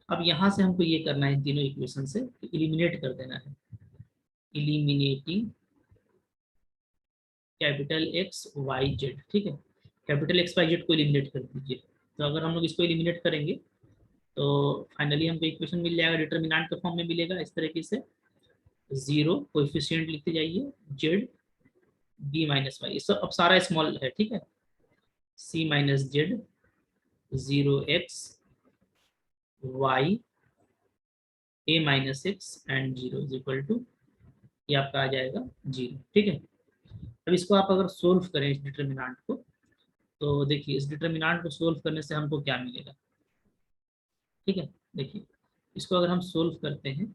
अब यहाँ से हमको ये करना है, इन तीनों इक्वेशन से इलिमिनेट कर देना है, eliminating capital X Y Z, ठीक है। कैपिटल एक्स वाई जेड को इलिमिनेट कर दीजिए, तो अगर हम लोग इसको इलिमिनेट करेंगे तो फाइनली हमको इक्वेशन मिल जाएगा, डिटर्मिनेंट के फॉर्म में मिलेगा इस तरीके से, 0 कोएफिशिएंट लिखते जाइए, जेड बी माइनस वाई, सब अब सारा स्मॉल है, ठीक है, C minus Z 0x Y A minus X and 0 is equal to, ये आपका आ जाएगा 0, ठीक है। अब इसको आप अगर सोल्व करें इस डिटर्मिनेंट को, तो देखिए इस डिटर्मिनेंट को सोल्व करने से हमको क्या मिलेगा, ठीक है। देखिए इसको अगर हम सोल्व करते हैं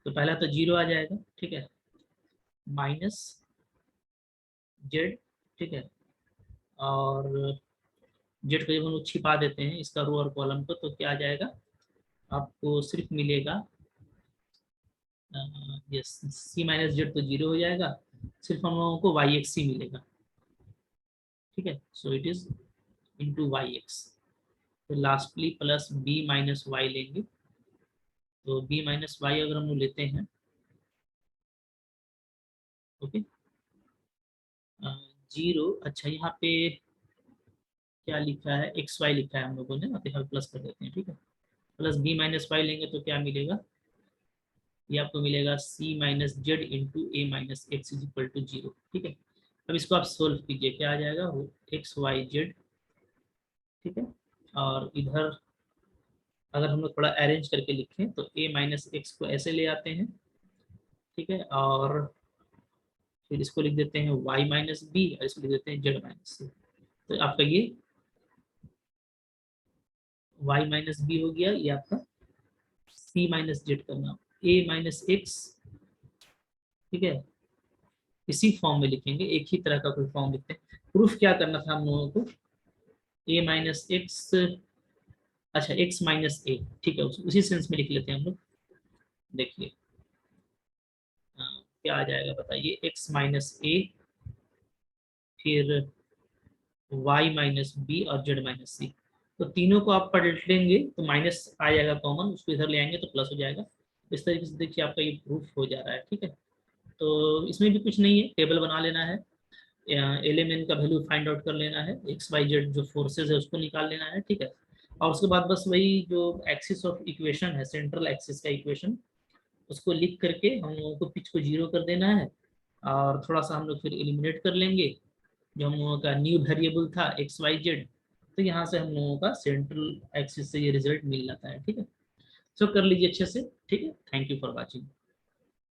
तो पहला तो 0 आ जाएगा, ठीक है, माइनस जेड, ठीक है, और जेड को जब हम लोग छिपा देते हैं इसका रो और कॉलम को, तो क्या आ जाएगा, आपको सिर्फ मिलेगा यस, सी माइनस जेड तो 0 हो जाएगा, सिर्फ हम लोगों को वाई एक्स सी मिलेगा, ठीक है। So it is into Y X, तो lastly plus B minus Y लेंगे, तो बी माइनस वाई अगर हम लोग लेते हैं, ओके, 0, अच्छा यहाँ पे क्या लिखा है, एक्स वाई लिखा है हम लोगों ने, यहाँ प्लस कर देते हैं, ठीक है। प्लस बी माइनस वाई लेंगे तो क्या मिलेगा, ये आपको मिलेगा C minus Z into A minus X is equal to 0, ठीक है। अब इसको आप सोल्व कीजिए, क्या आ जाएगा, वो एक्स वाई जेड, ठीक है। और इधर अगर हम लोग थोड़ा अरेंज करके लिखें तो ए माइनस एक्स को ऐसे ले आते हैं, ठीक है, और फिर इसको लिख देते हैं y माइनस बी, और इसको लिख देते हैं z माइनस सी, तो आपका ये y माइनस बी हो गया, ये आपका c माइनस जेड का नाम, a माइनस एक्स, ठीक है, इसी फॉर्म में लिखेंगे, एक ही तरह का कोई फॉर्म लिखते हैं। प्रूफ क्या करना था हम लोगों को, ए माइनस एक्स, अच्छा एक्स माइनस ए, ठीक है, उसी सेंस में लिख लेते हैं हम लोग। देखिए क्या आ जाएगा बताइए, एक्स माइनस ए, फिर y माइनस बी और z माइनस सी। तो तीनों को आप पलट लेंगे तो माइनस आ जाएगा कॉमन, उसको इधर ले आएंगे तो प्लस हो जाएगा। इस तरीके से देखिए आपका ये प्रूफ हो जा रहा है, ठीक है। तो इसमें भी कुछ नहीं है, टेबल बना लेना है, एलिमेंट का वैल्यू फाइंड आउट कर लेना है, एक्स वाई जेड जो फोर्सेज है उसको निकाल लेना है, ठीक है। और उसके बाद बस वही जो एक्सिस ऑफ इक्वेशन है, सेंट्रल एक्सिस का इक्वेशन, उसको लिख करके हम लोगों को पिच को जीरो कर देना है, और थोड़ा सा हम लोग फिर एलिमिनेट कर लेंगे जो हम लोगों का न्यू वेरिएबल था एक्स वाई जेड। तो यहाँ से हम लोगों का सेंट्रल एक्सिस से ये रिजल्ट मिल जाता है, ठीक है। सो कर लीजिए अच्छे से, ठीक है। Thank you for watching.